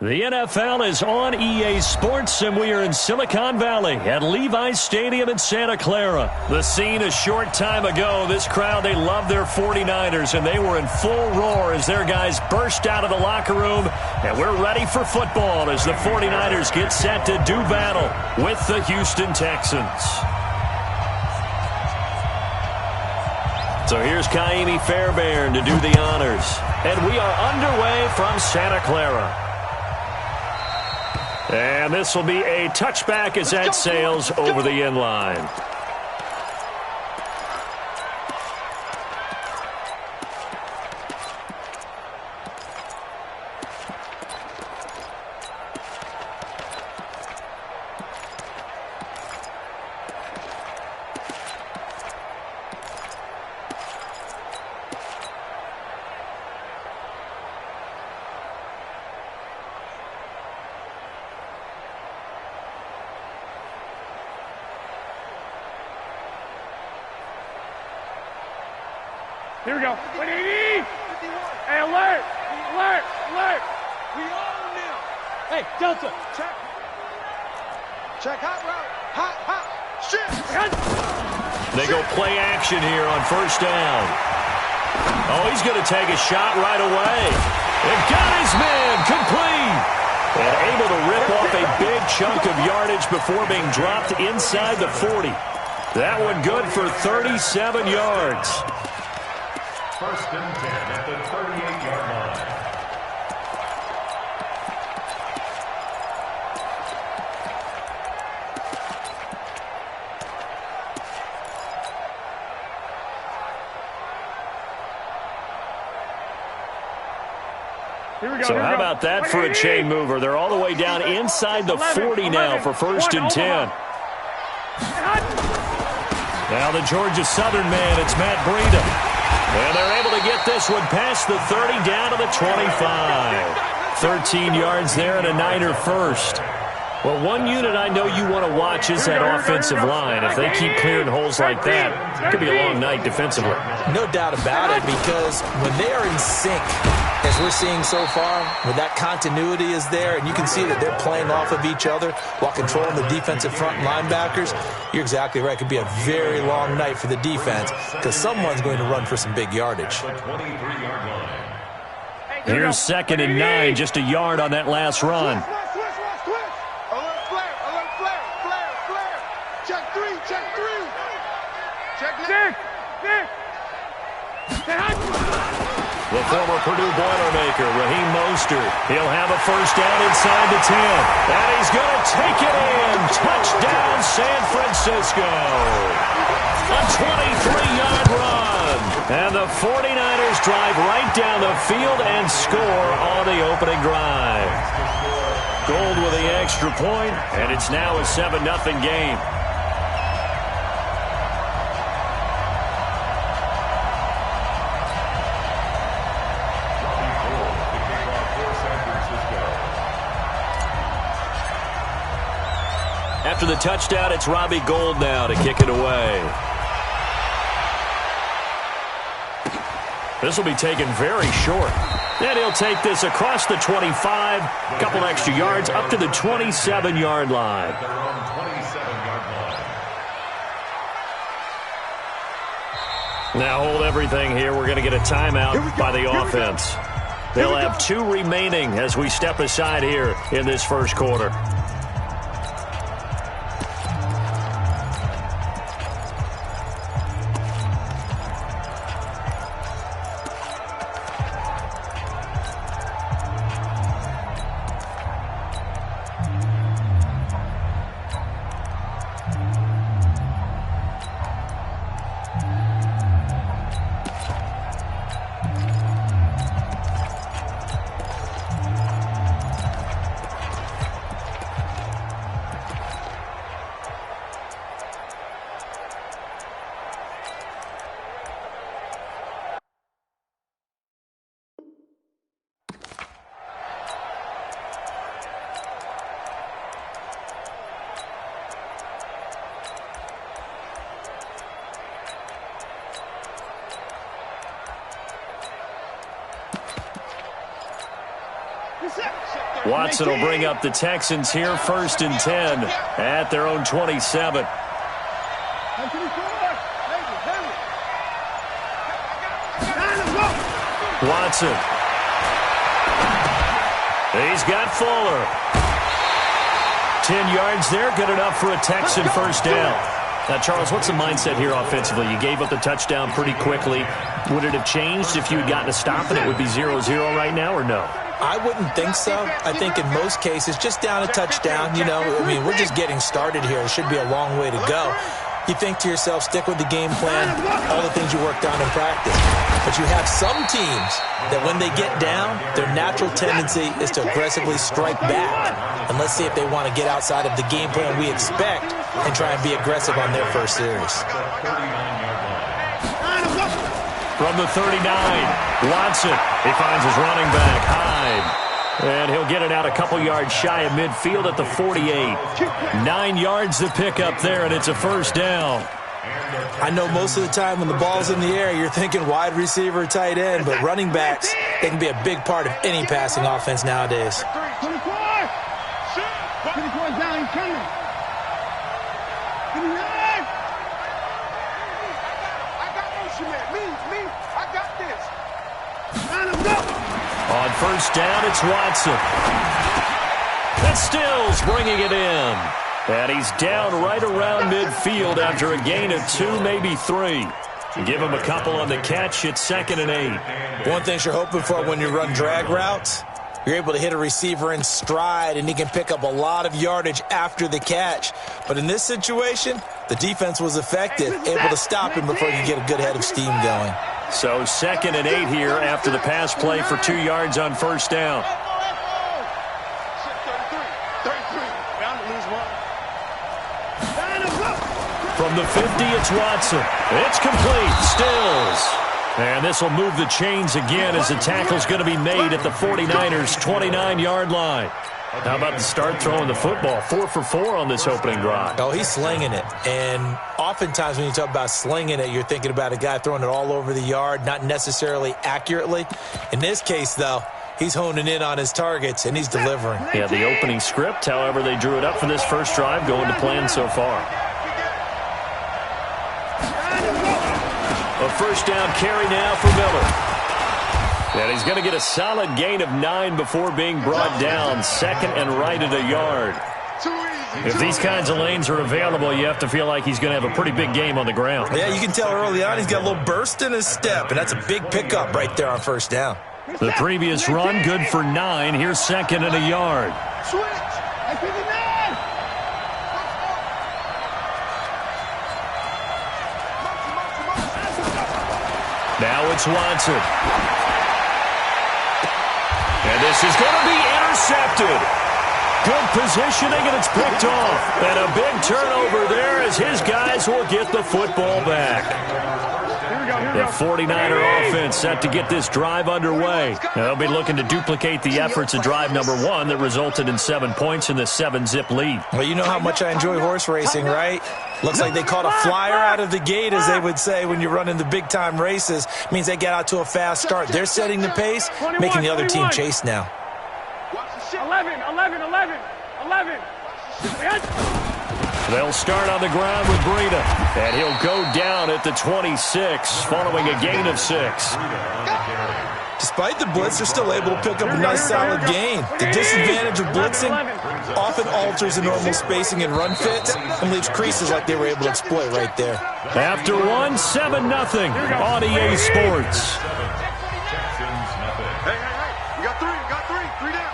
The NFL is on EA Sports, and we are in Silicon Valley at Levi's Stadium in Santa Clara. The scene a short time ago, this crowd, they love their 49ers, and they were in full roar as their guys burst out of the locker room, and we're ready for football as the 49ers get set to do battle with the Houston Texans. So here's Kaimi Fairbairn to do the honors, and we are underway from Santa Clara. And this will be a touchback as that sails over the end line. Here we go. 180. Hey, alert! Alert! Alert! We on now. Hey, Delta. Check. Check. Hot route. Hot, hot. Shit. They go play action here on first down. Oh, he's going to take a shot right away. And got his man complete. And able to rip off a big chunk of yardage before being dropped inside the 40. That one good for 37 yards. First and 10 at the 38-yard line. So how about that for a chain mover? They're all the way down inside the 40 now for first and 10. Now the Georgia Southern man, it's Matt Breida. And they're able to get this one past the 30 down to the 25. 13 yards there and a Niner first. Well, one unit I know you want to watch is that offensive line. If they keep clearing holes like that, it could be a long night defensively. No doubt about it, because when they are in sync, as we're seeing so far, when that continuity is there, and you can see that they're playing off of each other while controlling the defensive front linebackers, you're exactly right. It could be a very long night for the defense because someone's going to run for some big yardage. Here's 2nd and 9, just a yard on that last run. The former Purdue Boilermaker, Raheem Mostert. He'll have a first down inside the 10. And he's going to take it in. Touchdown, San Francisco. A 23-yard run. And the 49ers drive right down the field and score on the opening drive. Gold with the extra point, and it's now a 7-0 game. After the touchdown, it's Robbie Gould now to kick it away. This will be taken very short. And he'll take this across the 25, a couple extra yards, up to the 27-yard line. Now hold everything here. We're going to get a timeout by the offense. They'll have 2 remaining as we step aside here in this first quarter. Watson will bring up the Texans here, 1st and 10 at their own 27. Watson. He's got Fuller. 10 yards there, good enough for a Texan first down. Now, Charles, what's the mindset here offensively? You gave up the touchdown pretty quickly. Would it have changed if you had gotten a stop and it would be 0-0 right now, or no? I wouldn't think so. I think in most cases, just down a touchdown, you know, I mean, we're just getting started here. It should be a long way to go. You think to yourself, stick with the game plan, all the things you worked on in practice. But you have some teams that when they get down, their natural tendency is to aggressively strike back. And let's see if they want to get outside of the game plan we expect and try and be aggressive on their first series. From the 39, Watson. He finds his running back, Hyde. And he'll get it out a couple yards shy of midfield at the 48. 9 yards to pick up there, and it's a first down. I know most of the time when the ball's in the air, you're thinking wide receiver, tight end, but running backs, they can be a big part of any passing offense nowadays. 24 down, he's coming. On first down, it's Watson. And Stills bringing it in. And he's down right around midfield after a gain of 2, maybe 3. Give him a couple on the catch. It's 2nd and 8. One thing you're hoping for when you run drag routes, you're able to hit a receiver in stride, and he can pick up a lot of yardage after the catch. But in this situation, the defense was effective, able to stop him before you get a good head of steam going. So 2nd and 8 here after the pass play for 2 yards on first down. From the 50, it's Watson. It's complete. Stills. And this will move the chains again as the tackle's going to be made at the 49ers' 29-yard line. How about the start throwing the football? 4 for 4 on this opening drive. Oh, he's slinging it. And oftentimes when you talk about slinging it, you're thinking about a guy throwing it all over the yard, not necessarily accurately. In this case, though, he's honing in on his targets, and he's delivering. Yeah, the opening script, however, they drew it up for this first drive, going to plan so far. A first down carry now for Miller. And he's going to get a solid gain of 9 before being brought down. 2nd and right at a yard. If these kinds of lanes are available, you have to feel like he's going to have a pretty big game on the ground. Yeah, you can tell early on he's got a little burst in his step, and that's a big pickup right there on first down. The previous run, good for 9. Here's 2nd and a yard. Now it's Watson. And this is going to be intercepted. Good positioning, and it's picked off. And a big turnover there as his guys will get the football back. The 49er offense set to get this drive underway. They'll be looking to duplicate the efforts of drive number 1 that resulted in 7 points in the 7-zip lead. Well, you know how much I enjoy horse racing, right? Looks like they caught a flyer out of the gate, as they would say when you run in the big-time races. It means they get out to a fast start. They're setting the pace, making the other team chase now. 11. They'll start on the ground with Breida, and he'll go down at the 26, following a gain of 6. Despite the blitz, they're still able to pick up a nice solid gain. The disadvantage of blitzing often alters the normal spacing and run fits and leaves creases like they were able to exploit right there. After 1, 7-0 on EA Sports. We got three. Three down.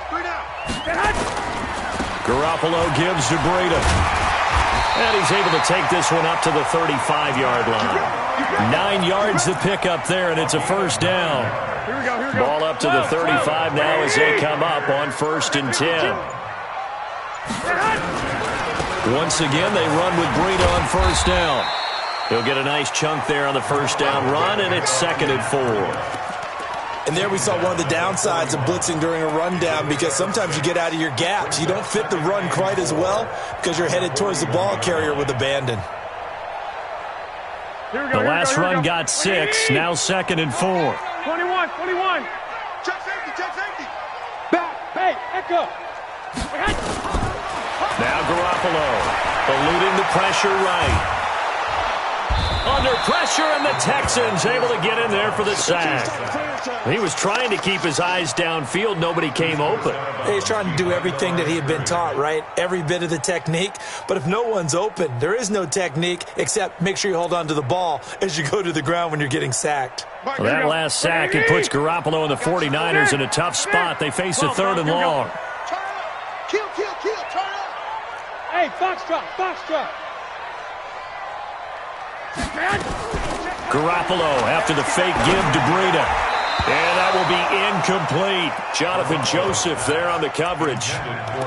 Garoppolo gives to Breida. And he's able to take this one up to the 35-yard line. 9 yards to pick up there, and it's a first down. Ball up to the 35 now as they come up on 1st and 10. Once again, they run with Breida on first down. He'll get a nice chunk there on the first down run, and it's 2nd and 4. And there we saw one of the downsides of blitzing during a rundown, because sometimes you get out of your gaps. You don't fit the run quite as well because you're headed towards the ball carrier with abandon. The last run got 6, now 2nd and 4. 21. Check safety. Back. Hey. Back up. Now Garoppolo eluding the pressure right. Under pressure, and the Texans able to get in there for the sack. He was trying to keep his eyes downfield. Nobody came open. He's trying to do everything that he had been taught, right? Every bit of the technique. But if no one's open, there is no technique except make sure you hold on to the ball as you go to the ground when you're getting sacked. Well, that last sack, it puts Garoppolo and the 49ers in a tough spot. They face a 3rd and long. Kill, turn up. Hey, foxtrot. Garoppolo after the fake give to Breida. And that will be incomplete. Jonathan Joseph there on the coverage.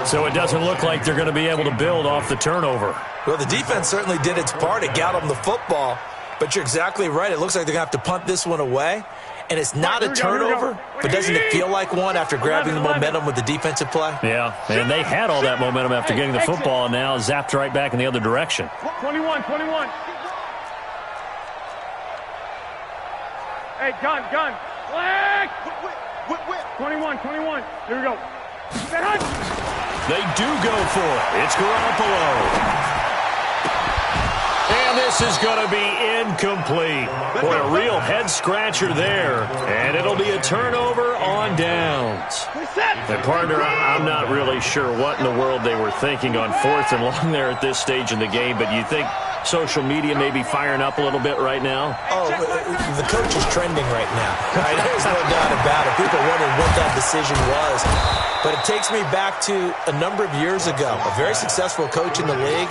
So it doesn't look like they're going to be able to build off the turnover. Well, the defense certainly did its part. It got them the football. But you're exactly right. It looks like they're going to have to punt this one away. And it's not a turnover, but doesn't it feel like one after grabbing the momentum with the defensive play? Yeah, and they had all that momentum after getting the football, and now zapped right back in the other direction. 21. Hey, gun. Flag! 21. Here we go. They do go for it. It's Garoppolo. And this is going to be incomplete. Boy, a real head-scratcher there. And it'll be a turnover on downs. And, partner, I'm not really sure what in the world they were thinking on 4th and long there at this stage in the game, but you think social media may be firing up a little bit right now? Oh, the coach is trending right now. Right? There's no doubt about it. People wondering what that decision was. But it takes me back to a number of years ago. A very successful coach in the league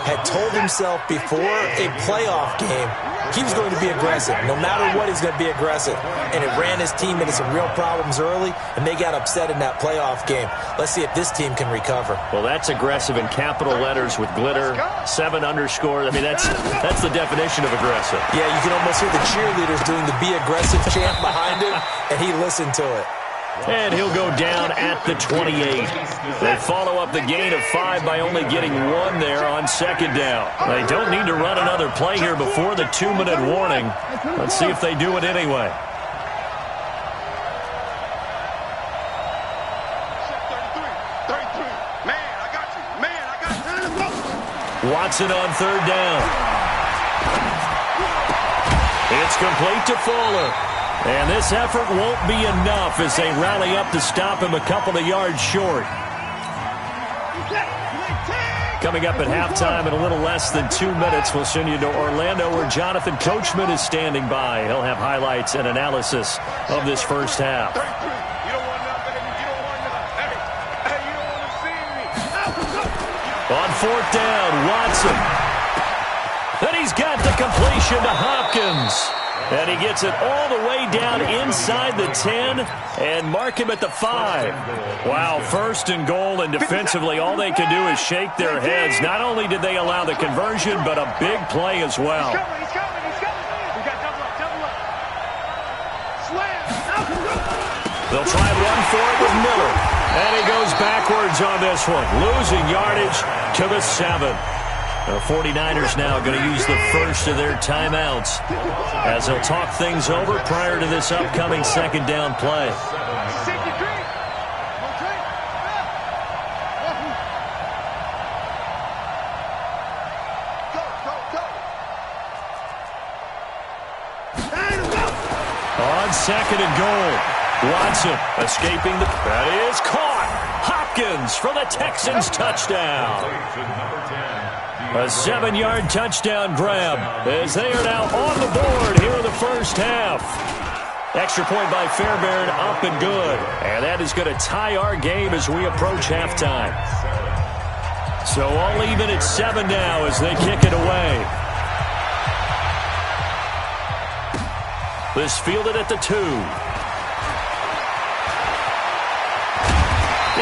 had told himself before a playoff game he was going to be aggressive. No matter what, he's going to be aggressive. And it ran his team into some real problems early, and they got upset in that playoff game. Let's see if this team can recover. Well, that's aggressive in capital letters with glitter, 7 underscore. I mean, that's the definition of aggressive. Yeah, you can almost hear the cheerleaders doing the be aggressive chant behind him, and he listened to it. And he'll go down at the 28. They follow up the gain of 5 by only getting 1 there on 2nd down. They don't need to run another play here before the 2-minute warning. Let's see if they do it anyway. Watson on 3rd down. It's complete to Fuller. And this effort won't be enough as they rally up to stop him a couple of yards short. Coming up at halftime in a little less than 2 minutes, we'll send you to Orlando where Jonathan Coachman is standing by. He'll have highlights and analysis of this first half. On 4th down, Watson. Then he's got the completion to Hopkins. And he gets it all the way down inside the 10 and mark him at the 5. Wow, 1st and goal, and defensively all they can do is shake their heads. Not only did they allow the conversion, but a big play as well. He's coming. We got double up. Slam. They'll try and run for it with Miller. And he goes backwards on this one, losing yardage to the 7. The 49ers now going to use the first of their timeouts as they'll talk things over prior to this upcoming 2nd down play. On 2nd and goal, Watson escaping the... That is caught. Hopkins for the Texans touchdown. A 7-yard touchdown grab as they are now on the board here in the first half. Extra point by Fairbairn, up and good. And that is going to tie our game as we approach halftime. So all even at 7 now as they kick it away. This fielded at the 2.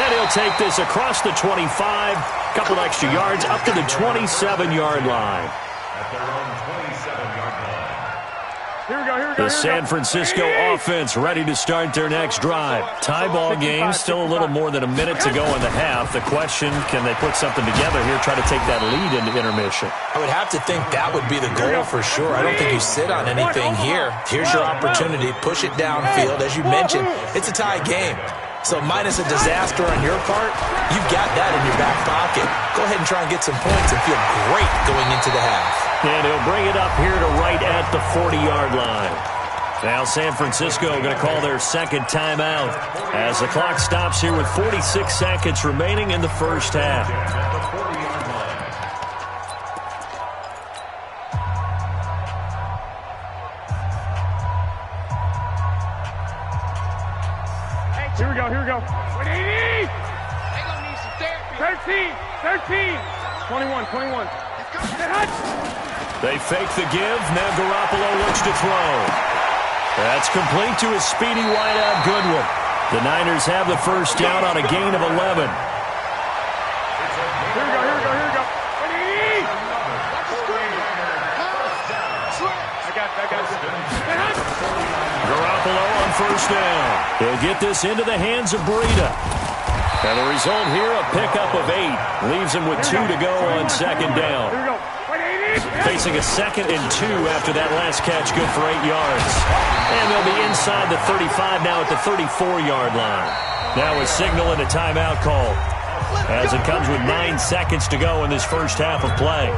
And he'll take this across the 25. Couple extra yards up to the 27-yard line. At their own 27-yard line. Here we go. The San Francisco offense ready to start their next drive. Tie ball game, still a little more than a minute to go in the half. The question, can they put something together here, try to take that lead into intermission? I would have to think that would be the goal for sure. I don't think you sit on anything here. Here's your opportunity. Push it downfield. As you mentioned, it's a tie game. So minus a disaster on your part, you've got that in your back pocket. Go ahead and try and get some points and feel great going into the half. And he'll bring it up here to right at the 40-yard line. Now San Francisco going to call their second timeout as the clock stops here with 46 seconds remaining in the first half. Here we go, here we go. 180! They're gonna need some therapy. 13, 21. They fake the give. Now Garoppolo looks to throw. That's complete to his speedy wideout Goodwin. The Niners have the first down on a gain of 11. Here we go. 180! I got it. Garoppolo on first down. He'll get this into the hands of Breida. And the result here, a pickup of 8. Leaves him with 2 to go on second down. Here we go. 180! Facing a 2nd and 2 after that last catch, good for 8 yards. And they'll be inside the 35 now at the 34-yard line. Now a signal and a timeout call as it comes with 9 seconds to go in this first half of play.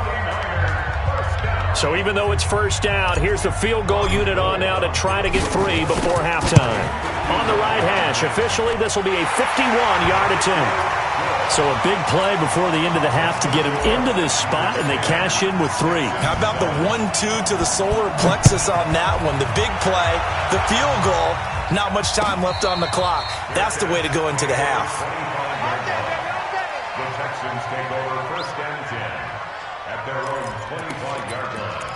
So even though it's first down, here's the field goal unit on now to try to get 3 before halftime. On the right hash, officially this will be a 51-yard attempt. So a big play before the end of the half to get him into this spot, and they cash in with 3. How about the 1-2 to the solar plexus on that one? The big play, the field goal, not much time left on the clock. That's the way to go into the half. The Texans take over first and 10 at their own 25-yard line.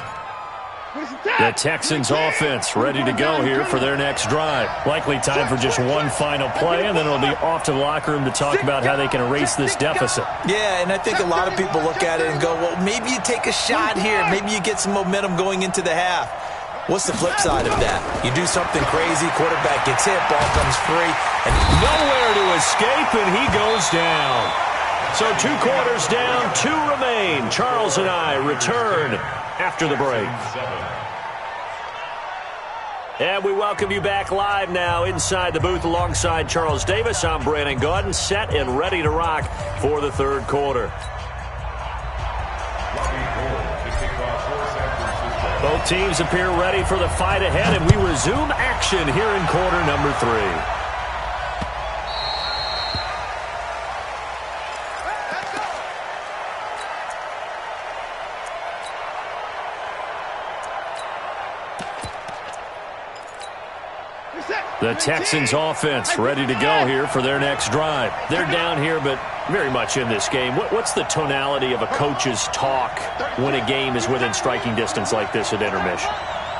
The Texans offense ready to go here for their next drive. Likely time for just one final play, and then it'll be off to the locker room to talk about how they can erase this deficit. Yeah, and I think a lot of people look at it and go, well, maybe you take a shot here. Maybe you get some momentum going into the half. What's the flip side of that? You do something crazy, quarterback gets hit, ball comes free, and nowhere to escape, and he goes down. So 2 quarters down, 2 remain. Charles and I return after the break. And we welcome you back live now inside the booth alongside Charles Davis. I'm Brandon Gaudin, set and ready to rock for the third quarter. Both teams appear ready for the fight ahead, and we resume action here in quarter number 3. The Texans offense ready to go here for their next drive. They're down here, but very much in this game. What's the tonality of a coach's talk when a game is within striking distance like this at intermission?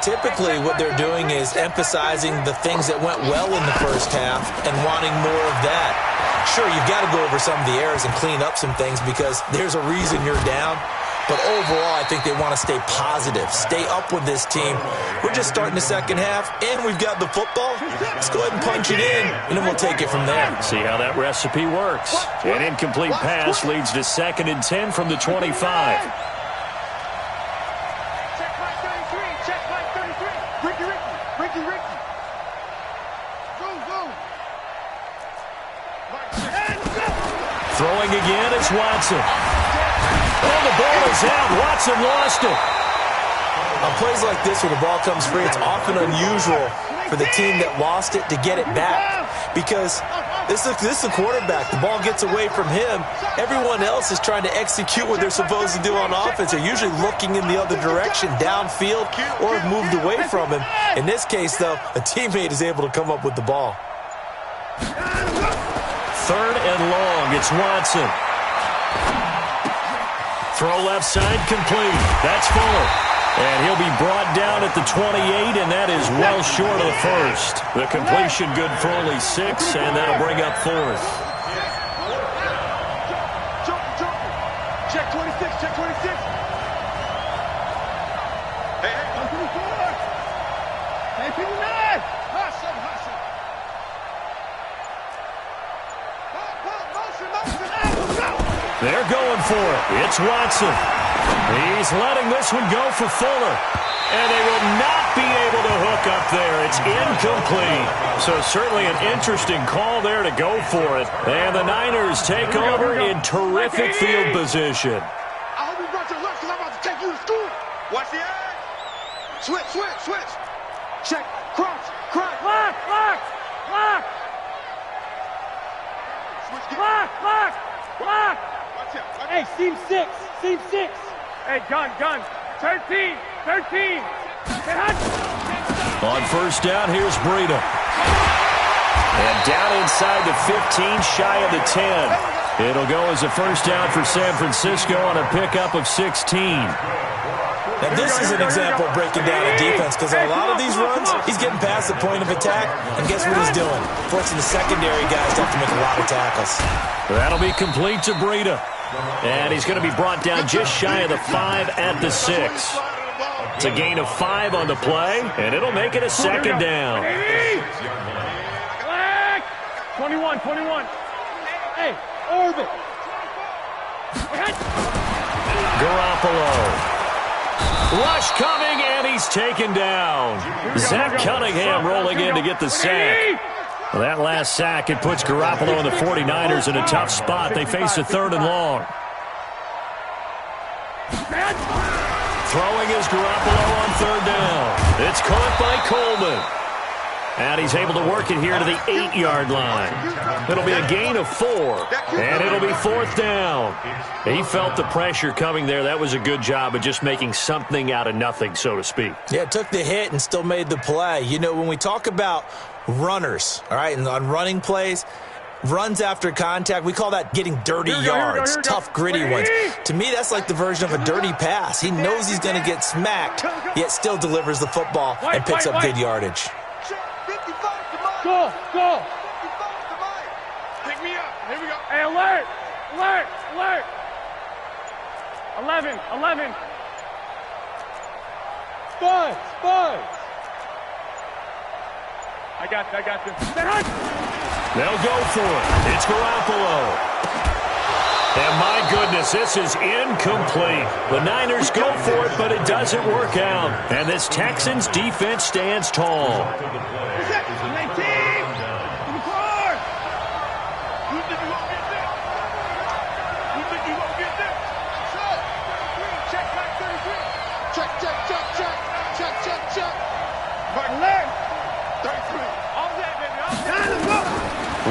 Typically what they're doing is emphasizing the things that went well in the first half and wanting more of that. Sure, you've got to go over some of the errors and clean up some things because there's a reason you're down. But overall, I think they want to stay positive, stay up with this team. We're just starting the second half, and we've got the football. Let's go ahead and punch it in, and then we'll take it from there. See how that recipe works. An incomplete pass leads to 2nd and 10 from the 25. Check my 33. Ricky. Go. Throwing again is Watson. Oh, the ball is out. Watson lost it. On plays like this where the ball comes free, it's often unusual for the team that lost it to get it back because this is the quarterback. The ball gets away from him. Everyone else is trying to execute what they're supposed to do on offense. They're usually looking in the other direction, downfield, or have moved away from him. In this case, though, a teammate is able to come up with the ball. 3rd and long. It's Watson. Throw left side complete. That's Fuller. And he'll be brought down at the 28, and that is well short of the first. The completion good for only 6, and that'll bring up 4th. Check 26. Hey, 54. Hey, 59. Hustle. They're going for it. It's Watson. He's letting this one go for Fuller. And they will not be able to hook up there. It's incomplete. So certainly an interesting call there to go for it. And the Niners take over in terrific field position. I hope you brought your lunch because I'm about to take you to school. Watch the edge. Switch, switch, switch. Check, cross, cross. Lock, lock, lock. Lock, lock, lock. Hey, seam 6, seam 6. Hey, gun. 13. On first down, here's Breida. And down inside the 15, shy of the 10. It'll go as a first down for San Francisco on a pickup of 16. Now, this is an example of breaking down a defense because on a lot of these runs, he's getting past the point of attack, and guess what he's doing? Forcing the secondary guys to have to make a lot of tackles. That'll be complete to Breida. And he's going to be brought down just shy of the 5 at the 6. It's a gain of 5 on the play, and it'll make it a second down. 21. Hey, orbit. Garoppolo. Rush coming, and he's taken down. Zach Cunningham rolling in to get the sack. Well, that last sack, it puts Garoppolo and the 49ers in a tough spot. They face a 3rd and long. Throwing is Garoppolo on 3rd down. It's caught by Coleman. And he's able to work it here to the 8-yard line. It'll be a gain of 4, and it'll be 4th down. He felt the pressure coming there. That was a good job of just making something out of nothing, so to speak. Yeah, took the hit and still made the play. You know, when we talk about runners, all right, and on running plays, runs after contact, we call that getting dirty yards, tough, gritty ones. To me, that's like the version of a dirty pass. He knows he's going to get smacked, yet still delivers the football and picks up good yardage. Go. Pick me up. Here we go. Hey, alert. 11. Spud. I got this. They'll go for it. It's Garoppolo. And my goodness, this is incomplete. The Niners go for it, but it doesn't work out. And this Texans defense stands tall. 19.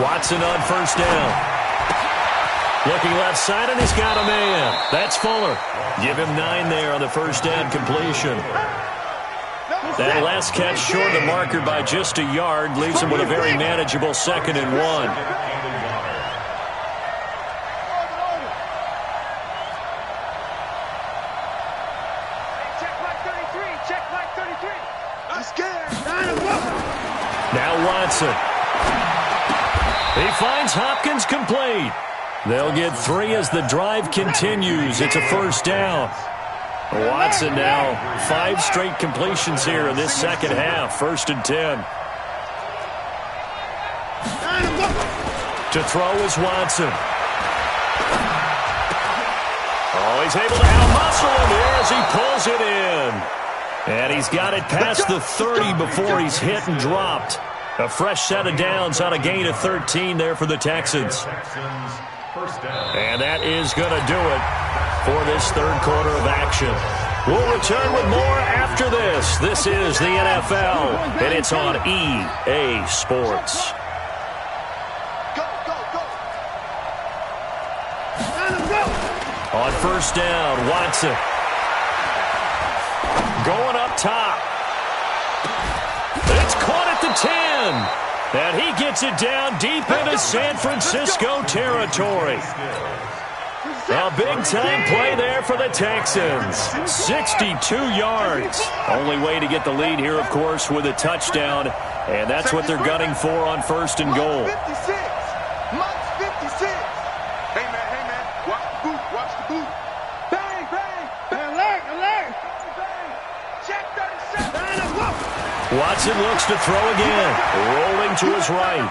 Watson on first down. Looking left side, and he's got a man. That's Fuller. Give him 9 there on the first down completion. That last catch short of the marker by just a yard leaves him with a very manageable 2nd and 1. Now Watson. He finds Hopkins complete. They'll get 3 as the drive continues. It's a first down. Watson now 5 straight completions here in this second half. 1st and 10. To throw is Watson. Oh, he's able to out-muscle him here as he pulls it in. And he's got it past the 30 before he's hit and dropped. A fresh set of downs on a gain of 13 there for the Texans. And that is going to do it for this 3rd quarter of action. We'll return with more after this. This is the NFL, and it's on EA Sports. On first down, Watson. Going up top. It's caught at the 10. And he gets it down deep into San Francisco territory. A big-time play there for the Texans. 62 yards. Only way to get the lead here, of course, with a touchdown. And that's what they're gunning for on 1st and goal. 56. Hey, man. Watch the boot. Bang. Alert. Check 37. Watson looks to throw again. Rolling to his right.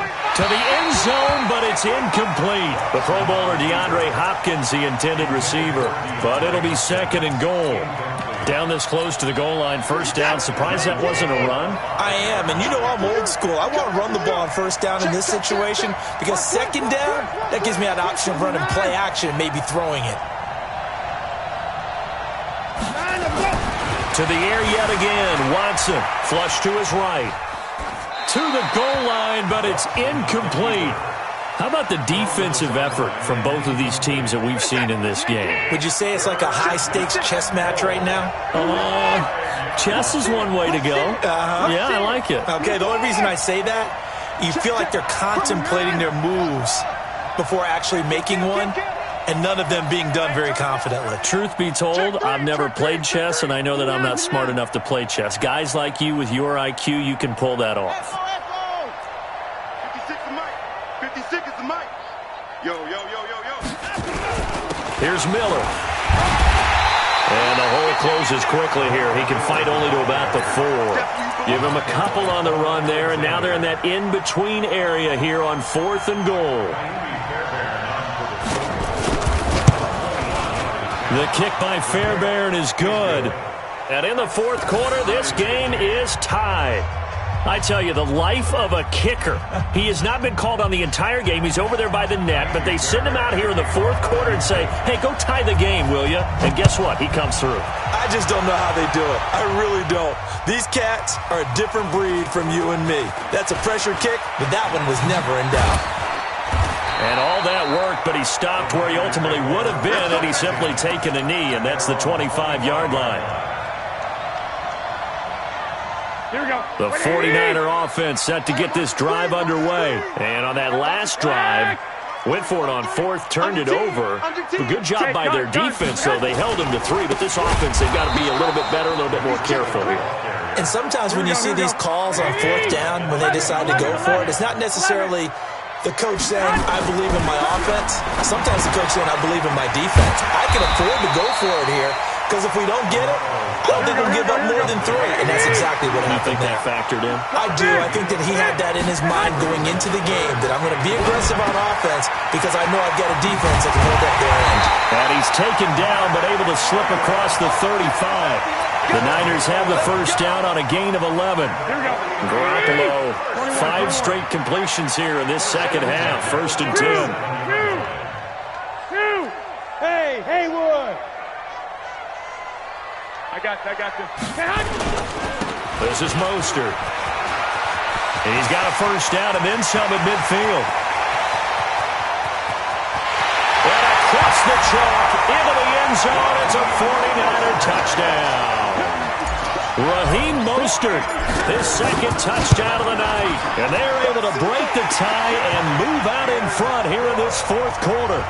To the end zone, but it's incomplete. The Pro Bowler DeAndre Hopkins, the intended receiver. But it'll be 2nd and goal. Down this close to the goal line, 1st down. Surprised that wasn't a run? I am, and you know I'm old school. I want to run the ball on 1st down in this situation because 2nd down, that gives me that option of running play action and maybe throwing it. To the air yet again. Watson, flush to his right. To the goal line, but it's incomplete. How about the defensive effort from both of these teams that we've seen in this game? Would you say it's like a high-stakes chess match right now? Chess is one way to go. Yeah, I like it. Okay, the only reason I say that, you feel like they're contemplating their moves before actually making one, and none of them being done very confidently. Truth be told, I've never played chess, and I know that I'm not smart enough to play chess. Guys like you with your IQ, you can pull that off. 56 is the mic. Yo. Here's Miller. And the hole closes quickly here. He can fight only to about the 4. Give him a couple on the run there, and now they're in that in-between area here on 4th and goal. The kick by Fairbairn is good. And in the 4th quarter, this game is tied. I tell you, the life of a kicker. He has not been called on the entire game. He's over there by the net, but they send him out here in the 4th quarter and say, hey, go tie the game, will you? And guess what? He comes through. I just don't know how they do it. I really don't. These cats are a different breed from you and me. That's a pressure kick, but that one was never in doubt. And all that worked, but he stopped where he ultimately would have been had he simply taken a knee, and that's the 25-yard line. Here we go. The 49er offense set to get this drive underway. And on that last drive, went for it on 4th, turned it over. A good job by their defense, though. They held him to 3, but this offense, they've got to be a little bit better, a little bit more careful here. And sometimes when you see these calls on 4th down, when they decide to go for it, it's not necessarily the coach saying, I believe in my offense. Sometimes the coach saying, I believe in my defense. I can afford to go for it here, because if we don't get it, I don't think we'll give up more than 3. And that's exactly what happened. You think that factored in? I do. I think that he had that in his mind going into the game, that I'm going to be aggressive on offense because I know I've got a defense that can hold up their end. And he's taken down, but able to slip across the 35. The Niners have the 1st down on a gain of 11. Garoppolo, 5 straight completions here in this 2nd half. 1st and 10. Hey, Haywood. I got this. This is Mostert. And he's got a 1st down and then some at midfield. And across the chalk into the end zone. It's a 49er touchdown. Raheem Mostert, his 2nd touchdown of the night. And they're able to break the tie and move out in front here in this 4th quarter.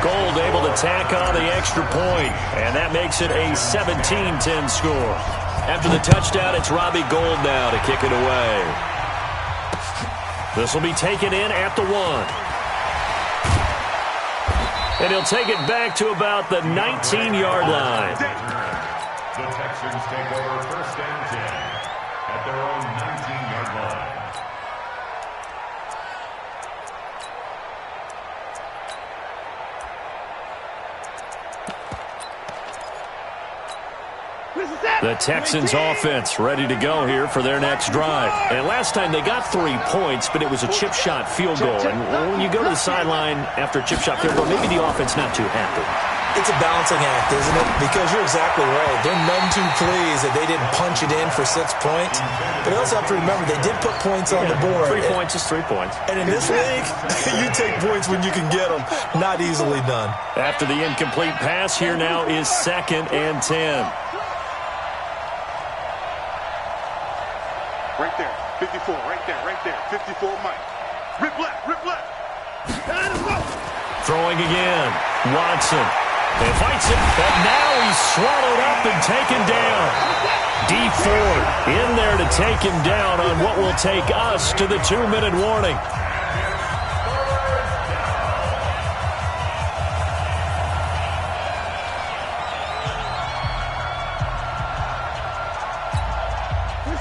Gold able to tack on the extra point, and that makes it a 17-10 score. After the touchdown, it's Robbie Gould now to kick it away. This will be taken in at the 1. And he'll take it back to about the 19-yard line. The Texans take over 1st and 10 at their own 19-yard line. The Texans offense ready to go here for their next drive. And last time they got 3 points, but it was a chip shot field goal. And when you go to the sideline after a chip shot field goal, maybe the offense not too happy. It's a balancing act, isn't it? Because you're exactly right. They're none too pleased that they didn't punch it in for 6 points. But you also have to remember they did put points on the board. 3 points is 3 points. And in this league, you take points when you can get them. Not easily done. After the incomplete pass, here now is 2nd and 10. Right there, 54, right there, 54, Mike. Rip left. Throwing again, Watson. And fights it, but now he's swallowed up and taken down. D Ford in there to take him down on what will take us to the 2-minute warning.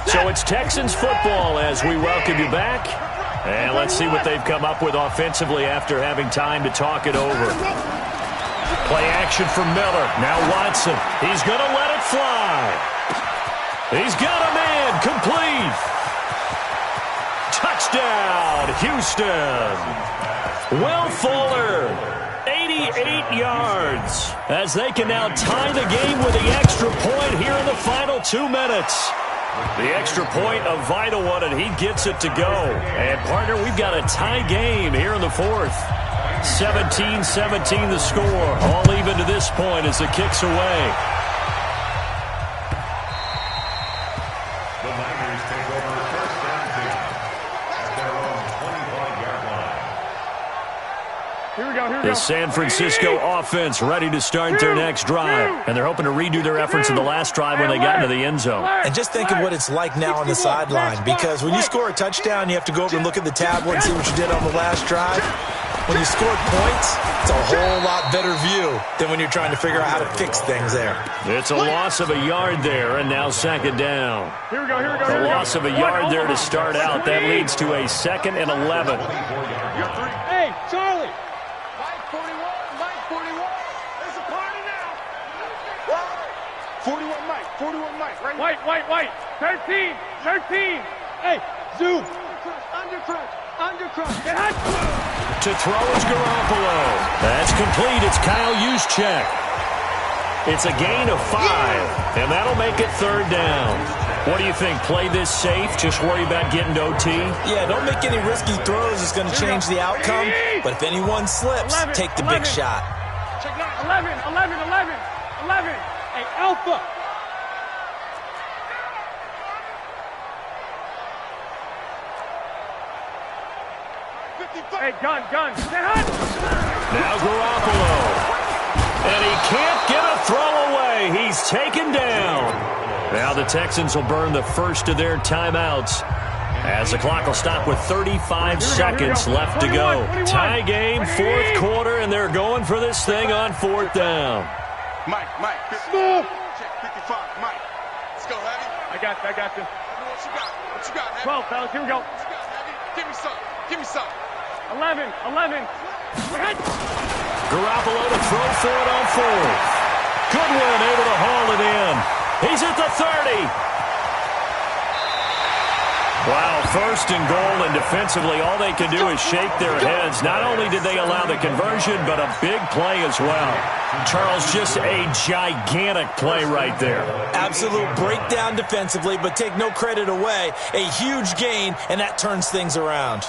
So it's Texans football as we welcome you back. And let's see what they've come up with offensively after having time to talk it over. Play action from Miller. Now Watson. He's going to let it fly. He's got a man. Complete. Touchdown, Houston. Will Fuller, 88 yards, as they can now tie the game with the extra point here in the final 2 minutes. The extra point, a vital one, and he gets it to go. And, partner, we've got a tie game here in the fourth. 17-17 the score. All even to this point as the kick's away. The Niners take over first and 10 at their own 25-yard line. Here we go. The San Francisco offense ready to start their next drive. And they're hoping to redo their efforts in the last drive when they got into the end zone. And just think of what it's like now on the sideline, because when you score a touchdown, you have to go over and look at the tablet and see what you did on the last drive. When you scored points, it's a whole lot better view than when you're trying to figure out how to fix things there. It's a loss of a yard there, and now second down. Here we go. A loss of a yard there to start out. That leads to a 2nd and 11. Hey, Charlie. Mike 41. There's a party now. 41 Mike. Right? White. 13. Hey, zoom. Undercrush. Get hot. To throw is Garoppolo. That's complete. It's Kyle Juszczyk. It's a gain of 5, and that'll make it third down. What do you think? Play this safe? Just worry about getting to OT? Yeah, don't make any risky throws. It's going to change the outcome. But if anyone slips, take the big shot. Check that. 11. Hey, Alpha. Hey, gun. Now Garoppolo. And he can't get a throw away. He's taken down. Now the Texans will burn the first of their timeouts as the clock will stop with 35 seconds left to go. Tie game, fourth quarter, and they're going for this thing on fourth down. Mike. Check 55. Mike. Let's go, Heavy. I got this. What you got, Heavy? 12, fellas. Here we go. What you got, Heavy? Give me some. 11. Garoppolo to throw for it on fourth. Goodwin able to haul it in. He's at the 30. Wow, first and goal, and defensively all they can do is shake their heads. Not only did they allow the conversion, but a big play as well. Charles, just a gigantic play right there. Absolute breakdown defensively, but take no credit away. A huge gain, and that turns things around.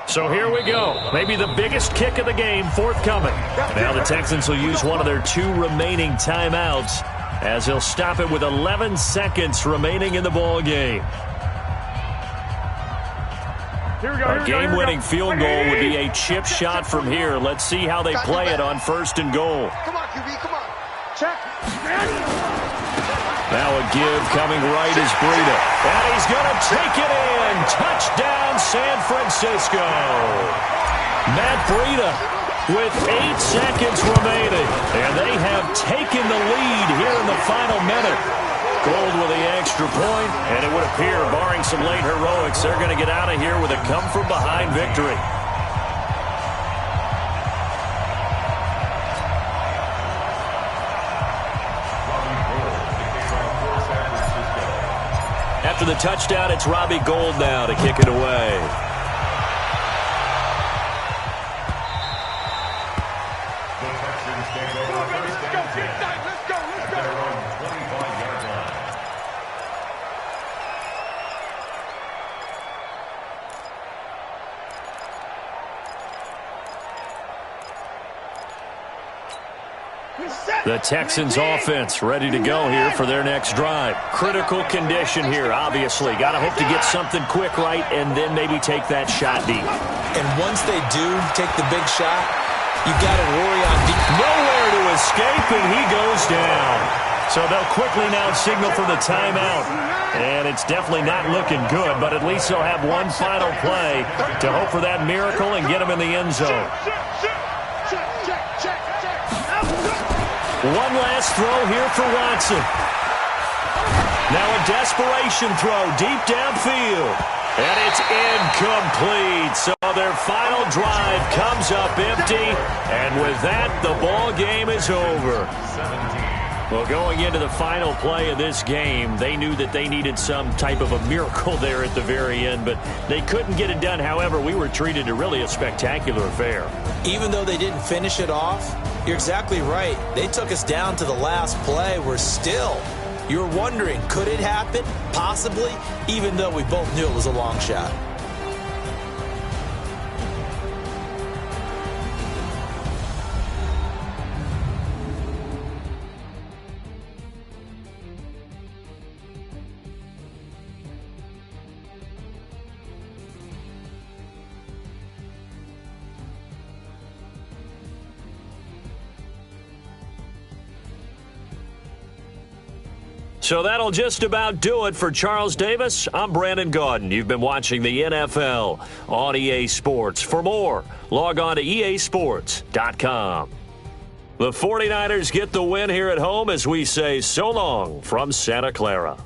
So here we go. Maybe the biggest kick of the game forthcoming. Now the Texans will use one of their 2 remaining timeouts as they'll stop it with 11 seconds remaining in the ball game. A game-winning field goal would be a chip shot from here. Let's see how they play it on first and goal. Come on, QB, come on. Check. Now a give coming right is Breida. And he's going to take it in. Touchdown, San Francisco. Matt Breida with 8 seconds remaining. And they have taken the lead here in the final minute. Gold with the extra point, and it would appear, barring some late heroics, they're going to get out of here with a come-from-behind victory. After the touchdown, it's Robbie Gould now to kick it away. The Texans take over first and 10 at their own 25-yard line. The Texans offense ready to go here for their next drive. Critical condition here, obviously. Got to hope to get something quick right and then maybe take that shot deep. And once they do take the big shot, you got to worry on deep. Nowhere to escape, and he goes down. So they'll quickly now signal for the timeout. And it's definitely not looking good, but at least they'll have one final play to hope for that miracle and get them in the end zone. One last throw here for Watson. Now a desperation throw deep downfield. And it's incomplete. So their final drive comes up empty. And with that, the ball game is over. Well, going into the final play of this game, they knew that they needed some type of a miracle there at the very end, but they couldn't get it done. However, we were treated to really a spectacular affair. Even though they didn't finish it off, you're exactly right. They took us down to the last play. We're still... You're wondering, could it happen? Possibly, even though we both knew it was a long shot. So that'll just about do it for Charles Davis. I'm Brandon Gaudin. You've been watching the NFL on EA Sports. For more, log on to easports.com. The 49ers get the win here at home as we say so long from Santa Clara.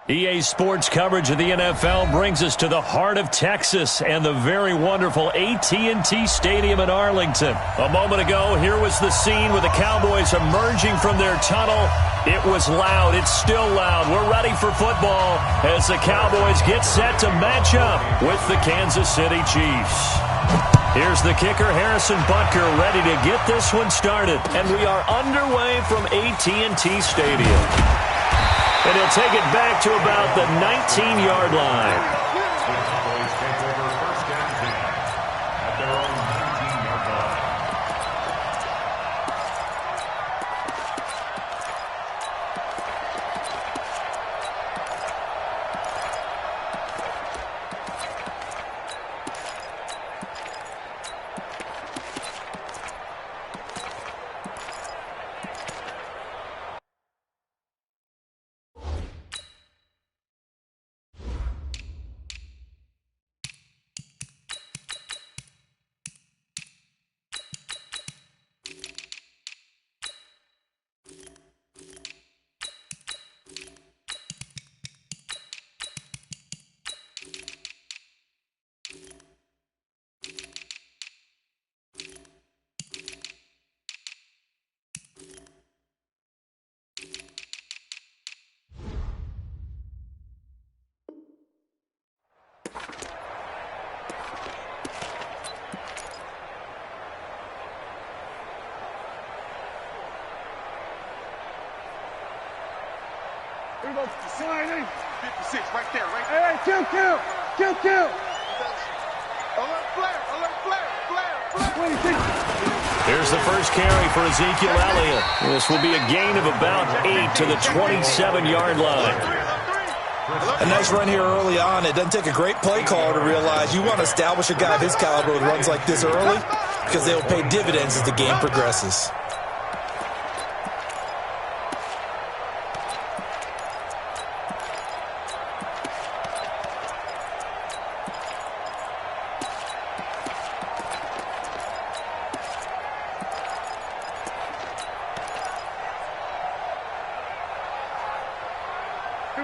EA Sports coverage of the NFL brings us to the heart of Texas and the very wonderful AT&T Stadium in Arlington. A moment ago, here was the scene with the Cowboys emerging from their tunnel. It was loud. It's still loud. We're ready for football as the Cowboys get set to match up with the Kansas City Chiefs. Here's the kicker, Harrison Butker, ready to get this one started. And we are underway from AT&T Stadium. And he'll take it back to about the 19-yard line. Here we go. 56, right there, right there. Hey, kill. Alert flare. 26. Here's the first carry for Ezekiel Elliott. This will be a gain of about 8 to the 27-yard line. A nice run here early on. It doesn't take a great play caller to realize you want to establish a guy of his caliber with runs like this early because they'll pay dividends as the game progresses.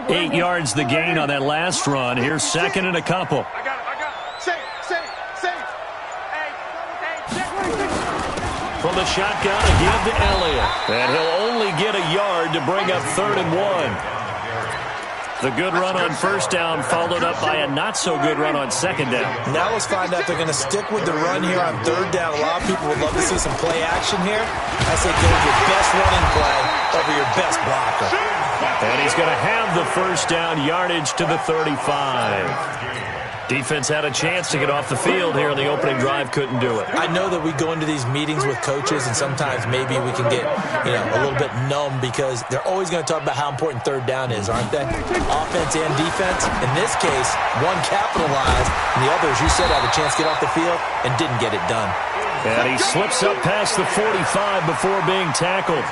Eight yards the gain on that last run. Here's second and a couple. I got it. Safe. From the shotgun, a give to Elliott. And he'll only get a yard to bring up 3rd and 1. The good run on first down followed up by a not-so-good run on second down. Now let's find out if they're going to stick with the run here on 3rd down. A lot of people would love to see some play action here. I say go with your best running play over your best blocker. And he's going to have the first down, yardage to the 35. Defense had a chance to get off the field here in the opening drive, couldn't do it. I know that we go into these meetings with coaches, and sometimes maybe we can get, a little bit numb because they're always going to talk about how important 3rd down is, aren't they? Offense and defense. In this case, one capitalized, and the other, as you said, had a chance to get off the field and didn't get it done. And he slips up past the 45 before being tackled.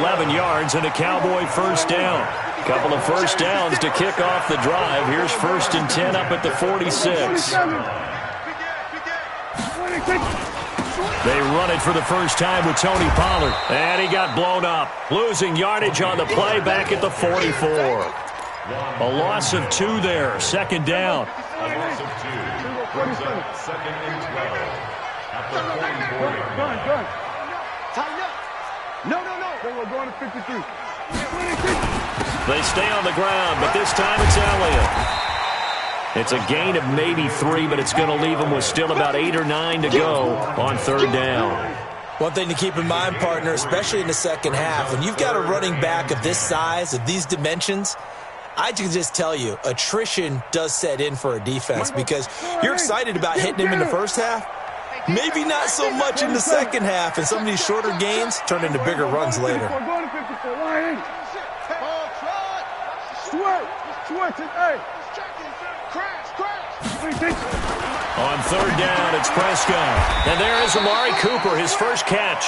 11 yards and a Cowboy first down. Couple of first downs to kick off the drive. Here's 1st and 10 up at the 46. They run it for the first time with Tony Pollard. And he got blown up. Losing yardage on the play back at the 44. A loss of 2 there. 2nd down. A loss of 2. Brings up 2nd and 12. Gun. Tighten up. No. We're going to 53. They stay on the ground, but this time it's Elliott. It's a gain of maybe 3, but it's going to leave them with still about 8 or 9 to go on 3rd down. One thing to keep in mind, partner, especially in the second half, when you've got a running back of this size, of these dimensions, I can just tell you, attrition does set in for a defense because you're excited about hitting him in the first half. Maybe not so much in the second half, and some of these shorter gains turn into bigger runs later. On 3rd down, it's Prescott. And there is Amari Cooper, his first catch.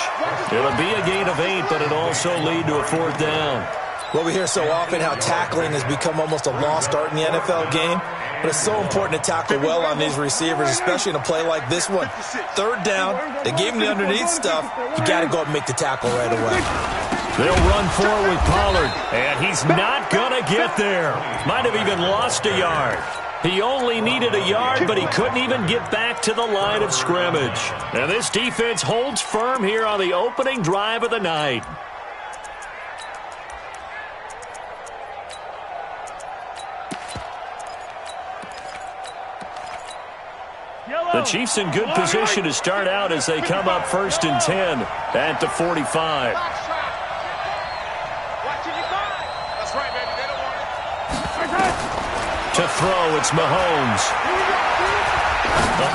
It'll be a gain of 8, but it'll also lead to a 4th down. Well, we hear so often how tackling has become almost a lost art in the NFL game. But it's so important to tackle well on these receivers, especially in a play like this one. 3rd down, they gave him the underneath stuff. You got to go up and make the tackle right away. They'll run forward with Pollard, and he's not gonna get there. Might have even lost a yard. He only needed a yard, but he couldn't even get back to the line of scrimmage. And this defense holds firm here on the opening drive of the night. The Chiefs in good position to start out as they come up 1st and 10 at the 45. To throw, it's Mahomes.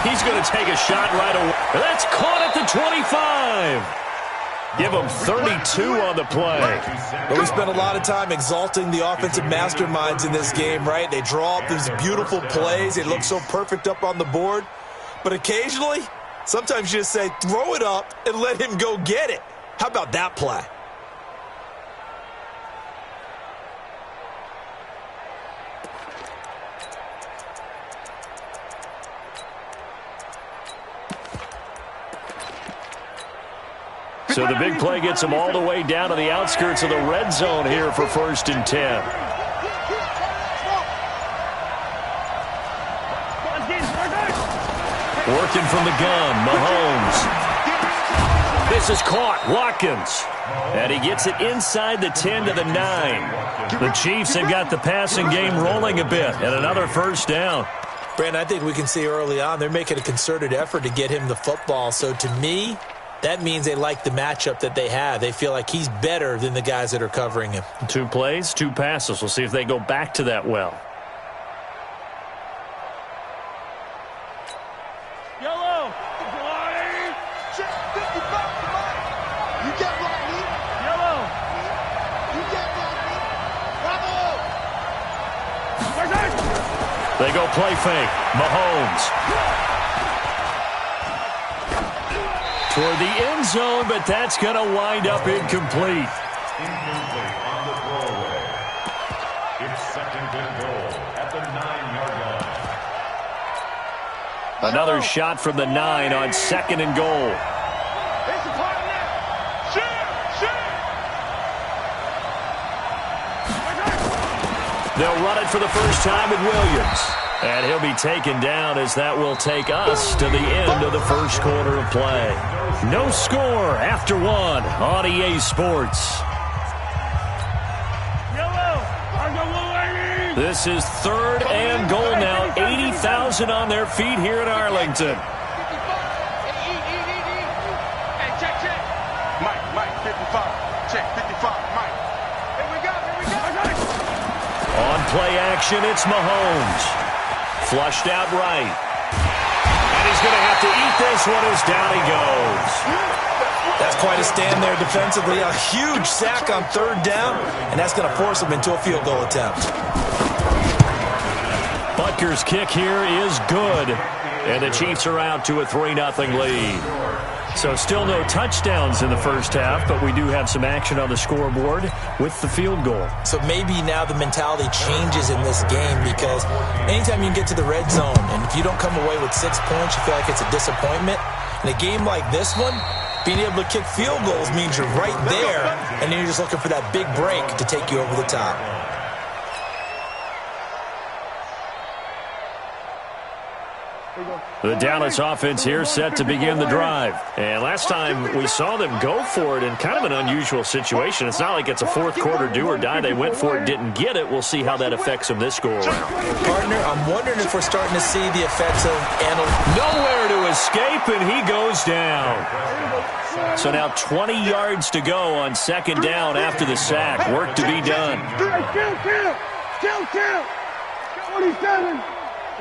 He's going to take a shot right away. That's caught at the 25. Give him 32 on the play. Well, we spent a lot of time exalting the offensive masterminds in this game, right? They draw up these beautiful plays. They look so perfect up on the board. But occasionally, sometimes you just say, throw it up and let him go get it. How about that play? So the big play gets him all the way down to the outskirts of the red zone here for 1st and 10. Working from the gun, Mahomes. This is caught, Watkins. And he gets it inside the 10 to the 9. The Chiefs have got the passing game rolling a bit, and another 1st down. Brandon, I think we can see early on they're making a concerted effort to get him the football. So to me, that means they like the matchup that they have. They feel like he's better than the guys that are covering him. 2 plays, 2 passes. We'll see if they go back to that well. Yellow. Check 55. You get block me. Yellow. You get block me. Bravo. They go play fake. Mahomes. Toward the end zone, but that's going to wind up incomplete. Incomplete on the throwaway. It's 2nd and goal at the 9-yard line. Another shot from the 9 on 2nd and goal. It's the clock now. Shoot. They'll run it for the first time with Williams. And he'll be taken down as that will take us to the end of the 1st quarter of play. No score after 1 on EA Sports. This is 3rd and goal now. 80,000 on their feet here in Arlington. Hey, check. Mike, 55. Check, 55, Mike. Here we go. On play action, it's Mahomes. Flushed out right. And he's going to have to eat this one as down he goes. That's quite a stand there defensively. A huge sack on 3rd down, and that's going to force him into a field goal attempt. Butker's kick here is good. And the Chiefs are out to a 3-0 lead. So still no touchdowns in the 1st half, but we do have some action on the scoreboard with the field goal. So maybe now the mentality changes in this game, because anytime you can get to the red zone, and if you don't come away with 6 points, you feel like it's a disappointment. In a game like this one, being able to kick field goals means you're right there, and then you're just looking for that big break to take you over the top. The Dallas offense here set to begin the drive. And last time we saw them go for it in kind of an unusual situation. It's not like it's a 4th quarter do or die. They went for it, didn't get it. We'll see how that affects them this go-around. Partner, I'm wondering if we're starting to see the effects of nowhere to escape, and he goes down. So now 20 yards to go on 2nd down after the sack. Work to be done. Kill. 27. We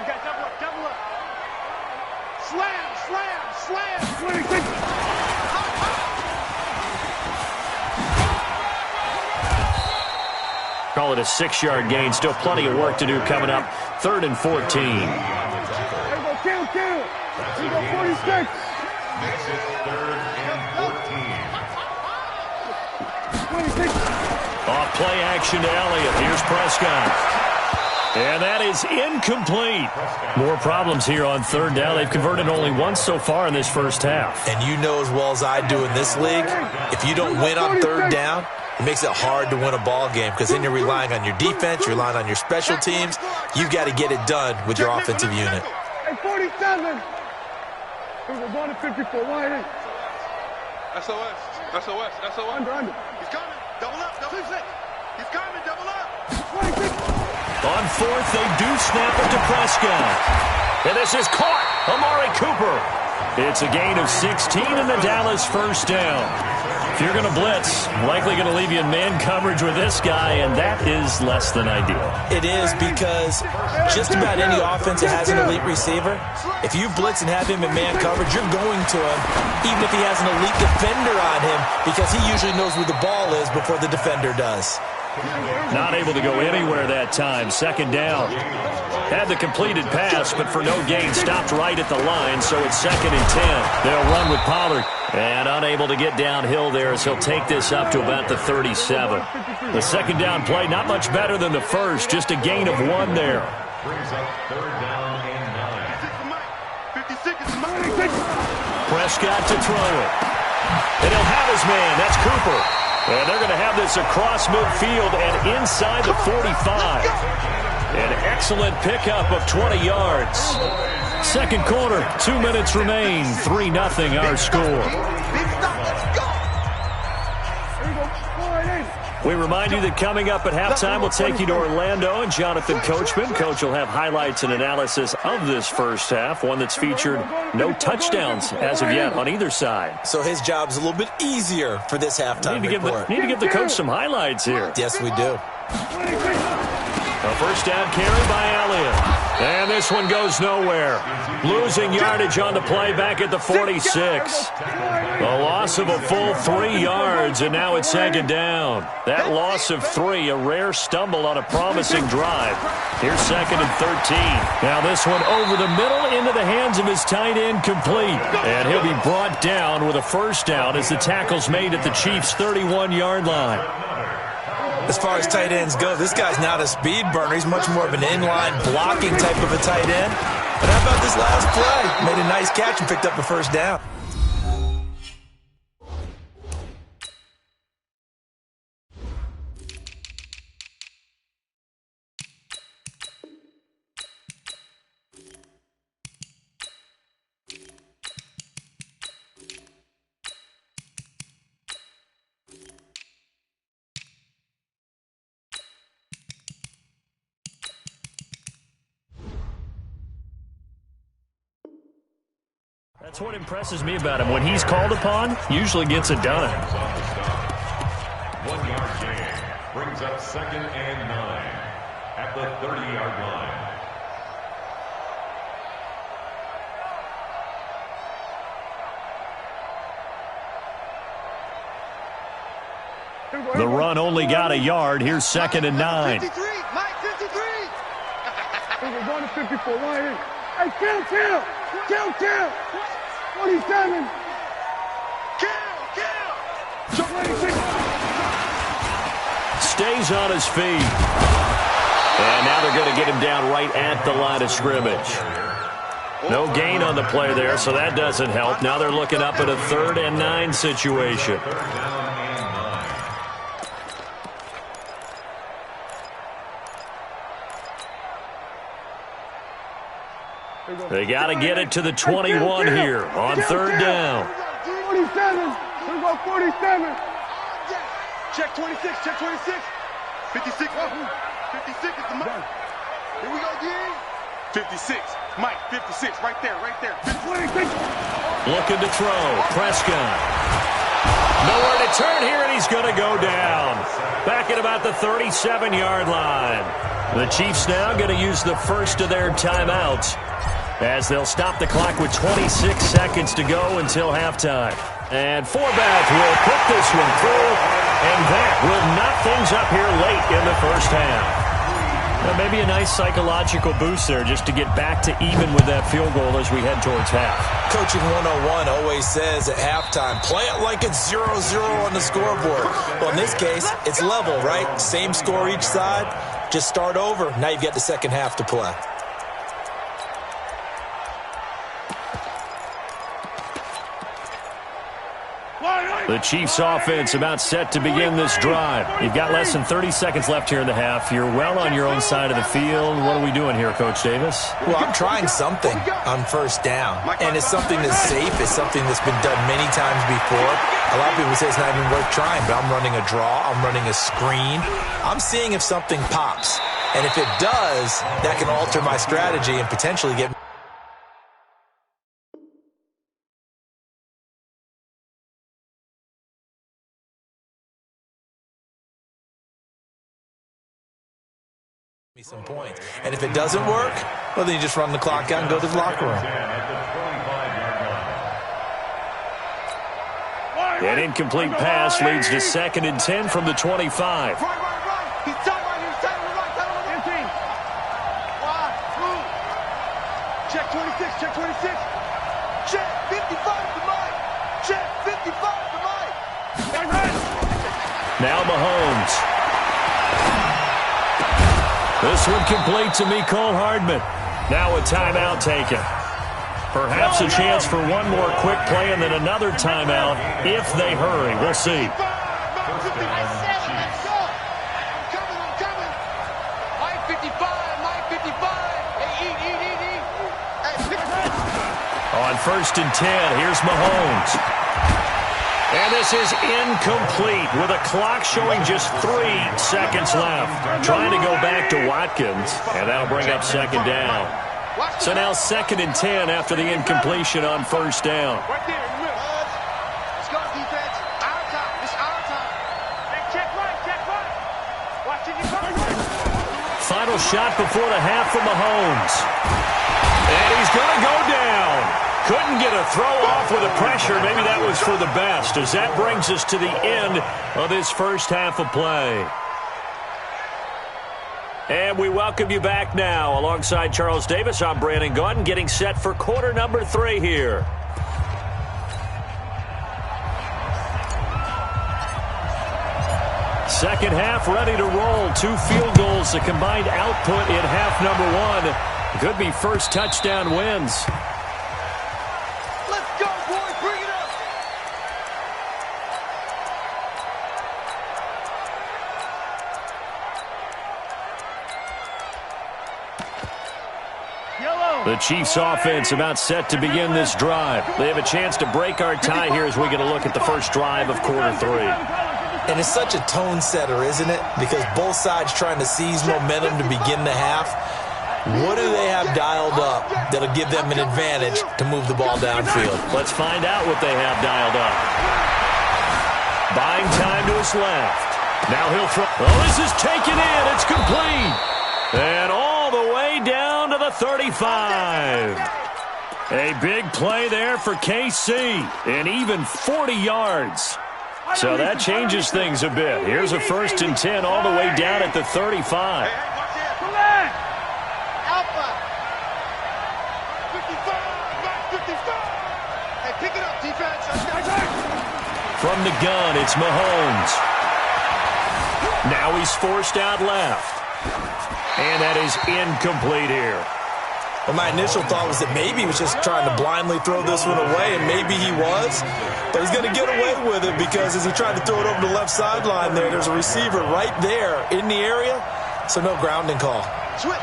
got double up. Slam. 26. Call it a 6-yard gain. Still plenty of work to do coming up. 3rd and 14. There we go, kill. Here we go, 46. Makes it 3rd and 14. 26. Off play action to Elliott. Here's Prescott. And that is incomplete. More problems here on 3rd down. They've converted only once so far in this 1st half. And you know as well as I do in this league, if you don't win on 3rd down, It makes it hard to win a ball game because then you're relying on your defense, you're relying on your special teams. You've got to get it done with your offensive unit. Hey, 47. Going to 54. Wide in. SOS. SOS. SOS. Under. He's coming. Double up. Double up. He's coming. Double up. 26. On fourth, they do snap it to Prescott. And this is caught. Amari Cooper. It's a gain of 16 and the Dallas first down. If you're going to blitz, likely going to leave you in man coverage with this guy, and that is less than ideal. It is because just about any offense that has an elite receiver, if you blitz and have him in man coverage, you're going to him, even if he has an elite defender on him, because he usually knows where the ball is before the defender does. Not able to go anywhere that time. Second down. Had the completed pass, but for no gain, stopped right at the line, so it's 2nd and 10. They'll run with Pollard. And unable to get downhill there as he'll take this up to about the 37. The second down play, not much better than the first, just a gain of 1 there. Brings up 3rd down and 9. 56 is mine. Prescott to throw it. And he'll have his man. That's Cooper. And they're going to have this across midfield and inside the 45. An excellent pickup of 20 yards. Second quarter, 2 minutes remain. 3-0 our score. We remind you that coming up at halftime, we'll take you to Orlando and Jonathan Coachman. Coach will have highlights and analysis of this first half, one that's featured no touchdowns as of yet on either side. So his job's a little bit easier for this halftime report. Need to give the coach some highlights here. Yes, we do. A first down carry by Elliott. And this one goes nowhere. Losing yardage on the play back at the 46. A loss of a full 3 yards, and now it's 2nd down. That loss of 3, a rare stumble on a promising drive. Here's 2nd and 13. Now this one over the middle into the hands of his tight end, complete. And he'll be brought down with a first down as the tackle's made at the Chiefs' 31-yard line. As far as tight ends go, this guy's not a speed burner. He's much more of an inline blocking type of a tight end. But how about this last play? Made a nice catch and picked up a first down. That's what impresses me about him. When he's called upon, usually gets it done. 1 yard gain. Brings up 2nd and 9 at the 30-yard line. The run only got a yard. Here's 2nd and 9. 53. Mike, 53. We're going to 54. Wide in. Hey, kill. 27. Kill. 26. Stays on his feet. And now they're going to get him down right at the line of scrimmage. No gain on the play there, so that doesn't help. Now they're looking up at a 3rd and 9 situation. 3rd down and 9. They got to get it to the 21 here on 3rd down. 47. We're going 47. Check 26. Check 26. 56. 56 is the Mike. Here we go, D. 56. Mike, 56. Right there. 26. Looking to throw. Prescott. Nowhere to turn here, and he's going to go down. Back at about the 37-yard line. The Chiefs now going to use the first of their timeouts as they'll stop the clock with 26 seconds to go until halftime. And Forbath will put this one through, and that will knock things up here late in the first half. Well, maybe a nice psychological boost there just to get back to even with that field goal as we head towards half. Coaching 101 always says at halftime, play it like it's 0-0 on the scoreboard. Well, in this case, it's level, right? Same score each side. Just start over. Now you've got the second half to play. Wide The Chiefs offense about set to begin this drive. You've got less than 30 seconds left here in the half. You're well on your own side of the field. What are we doing here, Coach Davis? Well, I'm trying something on first down, and it's something that's safe. It's something that's been done many times before. A lot of people say it's not even worth trying, but I'm running a draw. I'm running a screen. I'm seeing if something pops, and if it does, that can alter my strategy and potentially get me some points. And if it doesn't work, well, then you just run the clock out and go to the locker room. An incomplete pass leads to 2nd and 10 from the 25. He's tight right here. He's tight right. Move. Check 26. Check 26. Check 55 to Mike. Check 55 to Mike. Now Mahomes. This one complete to Mecole Hardman. Now a timeout taken. Perhaps a chance for one more quick play and then another timeout if they hurry. We'll see. On 1st and 10, here's Mahomes. And this is incomplete with a clock showing just 3 seconds left. Trying to go back to Watkins, and that'll bring up 2nd down. So now 2nd and 10 after the incompletion on 1st down. Right there in the middle. Let's go, defense. Our time. It's our time. Hey, check right. Check right. Watch it. Final shot before the half from Mahomes. And he's going to go down. Couldn't get a throw off with the pressure. Maybe that was for the best, as that brings us to the end of this first half of play. And we welcome you back now. Alongside Charles Davis, I'm Brandon Gaudin, getting set for quarter number 3 here. Second half ready to roll. 2 field goals, the combined output in half number 1. Could be first touchdown wins. The Chiefs offense about set to begin this drive. They have a chance to break our tie here as we get a look at the first drive of quarter 3. And it's such a tone setter, isn't it? Because both sides trying to seize momentum to begin the half. What do they have dialed up that'll give them an advantage to move the ball downfield? Let's find out what they have dialed up. Buying time to his left. Now he'll throw. Oh, this is taken in. It's complete. And all the way down to the 35. A big play there for KC. And even 40 yards. So that changes things a bit. Here's a 1st and 10 all the way down at the 35. Alpha. 55. Hey, pick it up, defense. From the gun, it's Mahomes. Now he's forced out left. And that is incomplete here. Well, my initial thought was that maybe he was just trying to blindly throw this one away, and maybe he was. But he's going to get away with it because as he tried to throw it over the left sideline there's a receiver right there in the area, so no grounding call. Switch.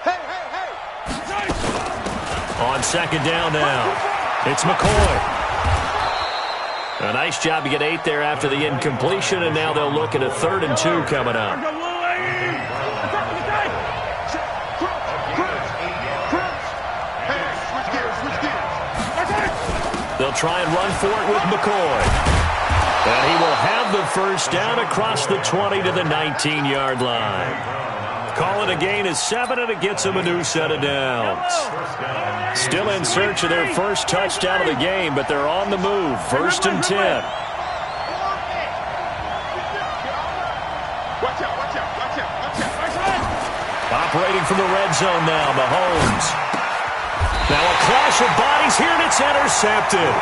Hey. On 2nd down now, it's McCoy. A nice job to get 8 there after the incompletion, and now they'll look at a 3rd and 2 coming up. They'll try and run for it with McCoy. And he will have the first down across the 20 to the 19-yard line. Call it a gain of 7, and it gets them a new set of downs. Still in search of their first touchdown of the game, but they're on the move. 1st and 10. Operating from the red zone now, Mahomes. Now a clash of bodies here, and it's intercepted.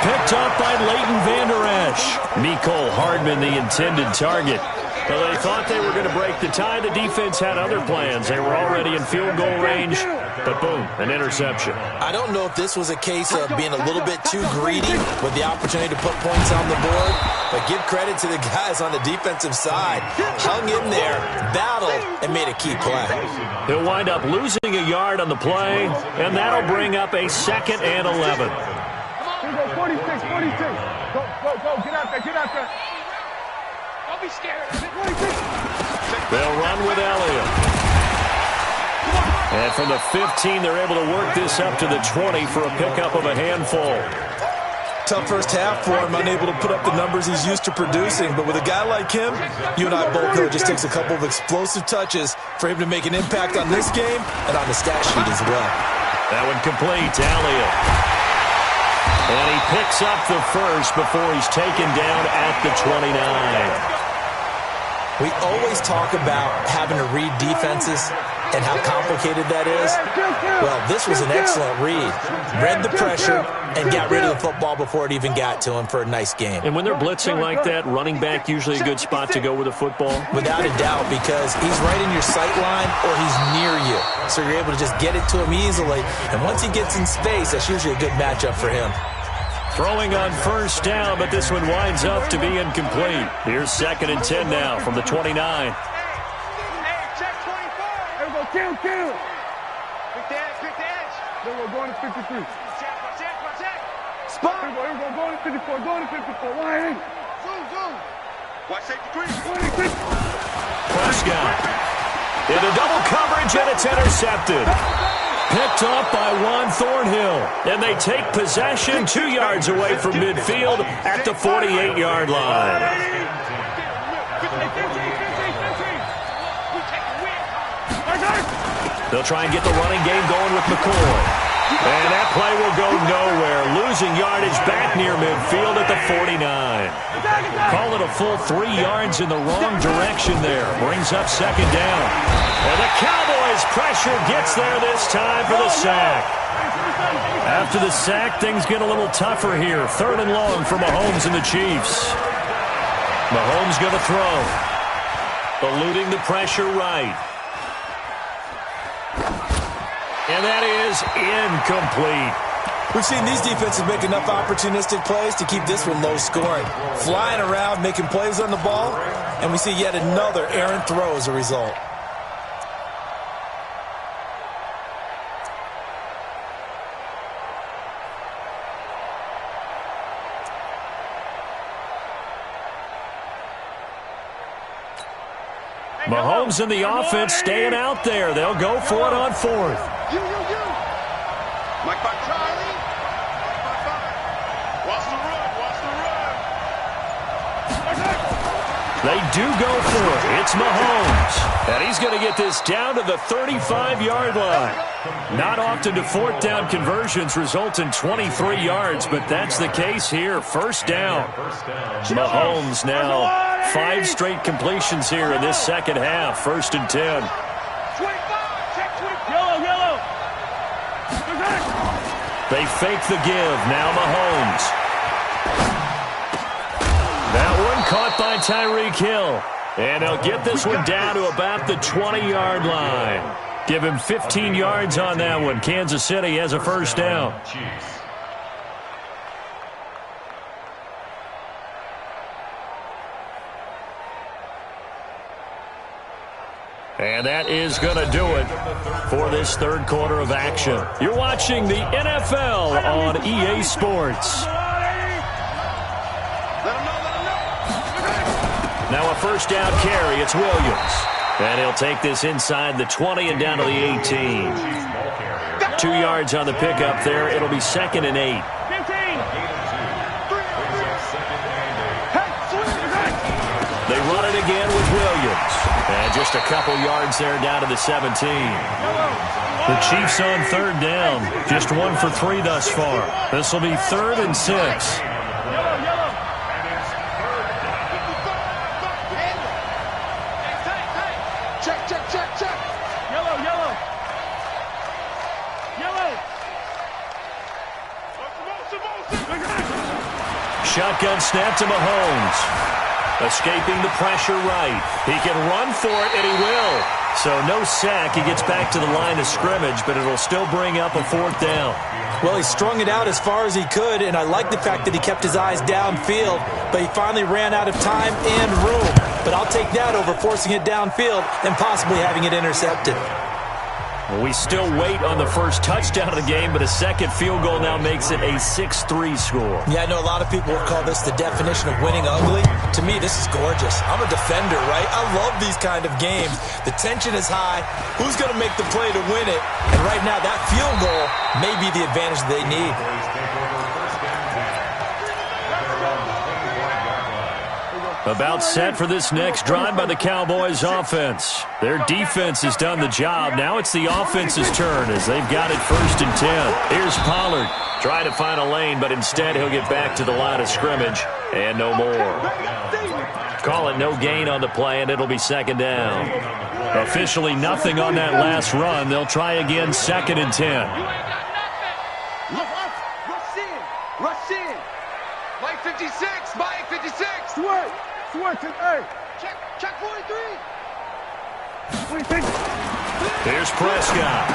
Picked up by Leighton Vander Esch. Mecole Hardman, the intended target. Well, they thought they were going to break the tie. The defense had other plans. They were already in field goal range, but boom, an interception. I don't know if this was a case of being a little bit too greedy with the opportunity to put points on the board, but give credit to the guys on the defensive side. Hung in there, battled, and made a key play. He'll wind up losing a yard on the play, and that'll bring up a 2nd and 11. Here we go, 46. Go, get out there. Don't be scared. 46. They'll run with Elliott. And from the 15, they're able to work this up to the 20 for a pickup of a handful. Tough first half for him, unable to put up the numbers he's used to producing. But with a guy like him, you and I both know it just takes a couple of explosive touches for him to make an impact on this game and on the stat sheet as well. That one complete to Elliott. And he picks up the first before he's taken down at the 29. We always talk about having to read defenses and how complicated that is. Well, this was an excellent read. Read the pressure and got rid of the football before it even got to him for a nice game. And when they're blitzing like that, running back usually a good spot to go with a football? Without a doubt, because he's right in your sight line or he's near you. So you're able to just get it to him easily. And once he gets in space, that's usually a good matchup for him. Throwing on first down, but this one winds up to be incomplete. Here's 2nd and 10 now from the 29. Hey, check 24. Here we go, kill. Quick the edge. Then we're going to 53. Check. Spot. Here we go, going to 54. Why? Zoom. Watch safety green. Prescott into double coverage, and it's intercepted. Picked off by Juan Thornhill, and they take possession 2 yards away from midfield at the 48-yard line. They'll try and get the running game going with McCoy. And that play will go nowhere. Losing yardage back near midfield at the 49. Call it a full 3 yards in the wrong direction there. Brings up 2nd down. And the Cowboys' pressure gets there this time for the sack. After the sack, things get a little tougher here. 3rd and long for Mahomes and the Chiefs. Mahomes going to throw. Eluding the pressure right. And that is incomplete. We've seen these defenses make enough opportunistic plays to keep this one low scoring. Flying around, making plays on the ball, and we see yet another errant throw as a result. Mahomes and the offense staying out there. They'll go for it on 4th. You. Mike by Charlie. Watch the run. They do go for it. It's Mahomes. And he's going to get this down to the 35-yard line. Not often do 4th down conversions result in 23 yards, but that's the case here. 1st down. Mahomes now 5 straight completions here in this 2nd half. 1st and 10. 25. Yellow. They fake the give. Now Mahomes. That one caught by Tyreek Hill. And he'll get this one down to about the 20-yard line. Give him 15 yards on that one. Kansas City has a 1st down. And that is going to do it for this 3rd quarter of action. You're watching the NFL on EA Sports. Now a 1st down carry. It's Williams. And he'll take this inside the 20 and down to the 18. 2 yards on the pickup there. It'll be 2nd and 8. They run it again with Williams. And just a couple yards there down to the 17. The Chiefs on 3rd down. Just 1 for 3 thus far. This will be 3rd and 6. Check. Yellow. Shotgun snap to Mahomes. Escaping the pressure right. He can run for it, and he will. So no sack. He gets back to the line of scrimmage, but it'll still bring up a 4th down. Well, he strung it out as far as he could, and I like the fact that he kept his eyes downfield, but he finally ran out of time and room. But I'll take that over forcing it downfield and possibly having it intercepted. Well, we still wait on the first touchdown of the game, but a second field goal now makes it a 6-3 score. Yeah, I know a lot of people would call this the definition of winning ugly. To me, this is gorgeous. I'm a defender, right? I love these kind of games. The tension is high. Who's going to make the play to win it? And right now, that field goal may be the advantage they need. About set for this next drive by the Cowboys offense. Their defense has done the job. Now it's the offense's turn as they've got it 1st and 10. Here's Pollard. Trying to find a lane, but instead he'll get back to the line of scrimmage and no more. Call it no gain on the play, and it'll be 2nd down. Officially nothing on that last run. They'll try again 2nd and 10. Rush in. Mike 56. Mike 56. Sweat. Hey. Check 43. 26. Here's Prescott.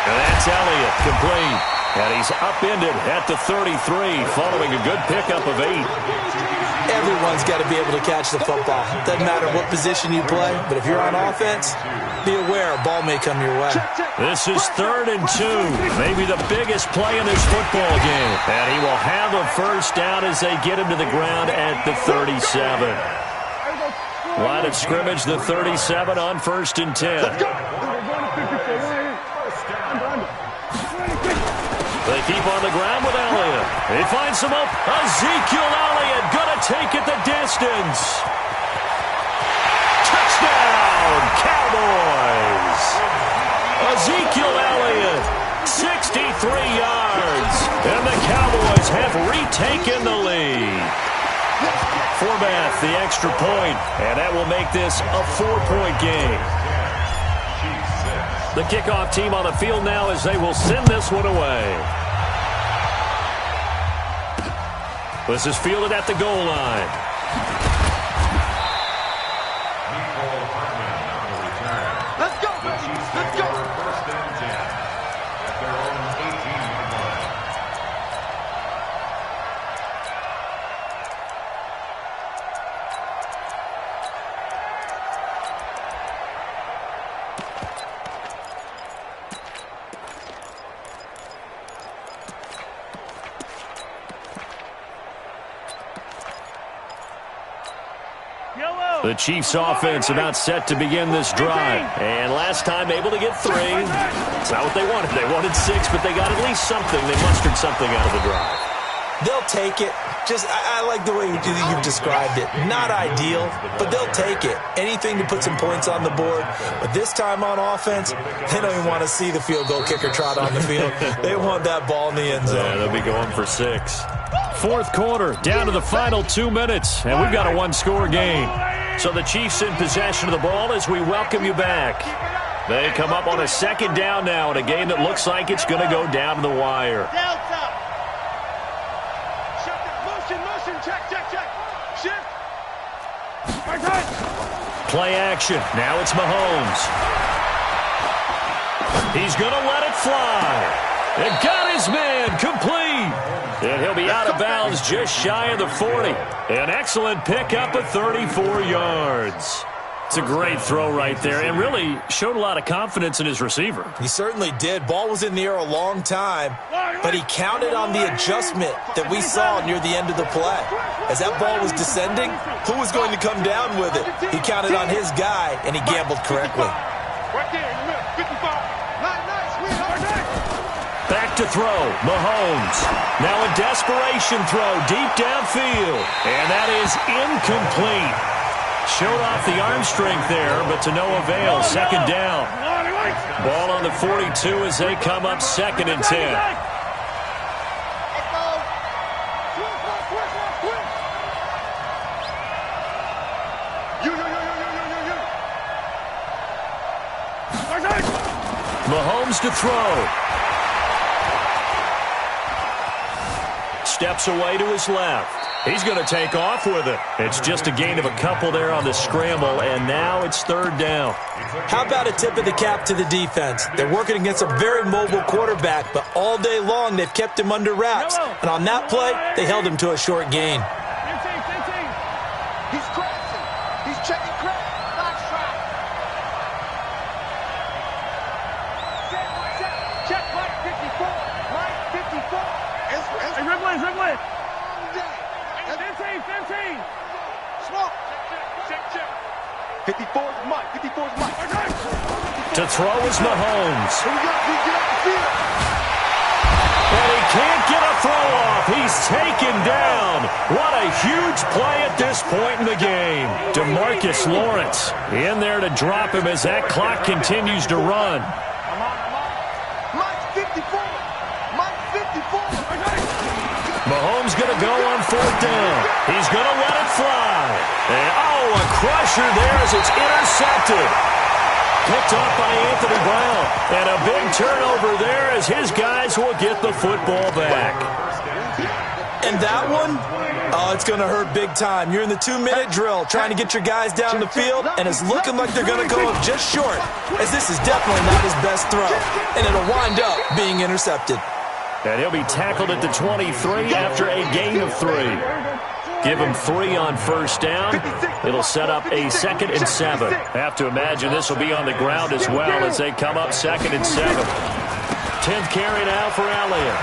And that's Elliott, complete. And he's upended at the 33, following a good pickup of 8. Everyone's got to be able to catch the football. Doesn't matter what position you play, but if you're on offense, be aware a ball may come your way. This is 3rd and 2, maybe the biggest play in this football game. And he will have a 1st down as they get him to the ground at the 37. Line of scrimmage, the 37 on 1st and 10. They keep on the ground with Elliott. He finds some up. Ezekiel Elliott gonna take it the distance. Touchdown, Cowboys. Ezekiel Elliott, 63 yards. And the Cowboys have retaken the lead. Forbath, the extra point, and that will make this a 4-point game. The kickoff team on the field now as they will send this one away. This is fielded at the goal line. Let's go, baby. Let's go. 1st and 10 at their own 18-yard line. The Chiefs offense about set to begin this drive. And last time able to get 3. It's not what they wanted. They wanted 6, but they got at least something. They mustered something out of the drive. They'll take it. I like the way you've described it. Not ideal, but they'll take it. Anything to put some points on the board. But this time on offense, they don't even want to see the field goal kicker trot on the field. They want that ball in the end zone. Yeah, they'll be going for 6. 4th quarter, down to the final 2 minutes, and we've got a 1-score game. So the Chiefs in possession of the ball as we welcome you back. They come up on a 2nd down now in a game that looks like it's going to go down to the wire. Motion, check. Shift. Play action. Now it's Mahomes. He's going to let it fly. And got his man complete. And he'll be out of bounds just shy of the 40. An excellent pickup of 34 yards. It's a great throw right there and really showed a lot of confidence in his receiver. He certainly did. Ball was in the air a long time, but he counted on the adjustment that we saw near the end of the play. As that ball was descending, who was going to come down with it? He counted on his guy, and he gambled correctly. Right there in the middle, 55. Nice, sweetheart. Back to throw, Mahomes. Now a desperation throw deep downfield, and that is incomplete. Showed off the arm strength there, but to no avail. 2nd down. Ball on the 42 as they come up 2nd and 10. Mahomes to throw. steps away to his left. He's going to take off with it. It's just a gain of a couple there on the scramble, and now it's third down. How about a tip of the cap to the defense? They're working against a very mobile quarterback, but all day long they've kept him under wraps. And on that play, they held him to a short gain. He's crashing. He's checking crash. Box trap. Check Mike 54. Mike 54. Hey, Ripley. 15. Smoke. Check. 54 is Mike. 54 is Mike. To throw is Mahomes. Here we go. He get off the field. And he can't get a throw off. He's taken down. What a huge play at this point in the game. DeMarcus Lawrence in there to drop him as that clock continues to run. Mike 54. Mike 54. Mahomes going to go on fourth down. He's going to let it fly. And, a crusher there as it's intercepted. Picked up by Anthony Brown. And a big turnover there as his guys will get the football back. And that one, it's going to hurt big time. You're in the 2-minute drill trying to get your guys down the field, and it's looking like they're going to go up just short, as this is definitely not his best throw. And it'll wind up being intercepted. And he'll be tackled at the 23 after a gain of 3. Give him 3 on first down. It'll set up a 2nd and 7. Have to imagine this will be on the ground as well as they come up 2nd and 7. 10th carry now for Elliott.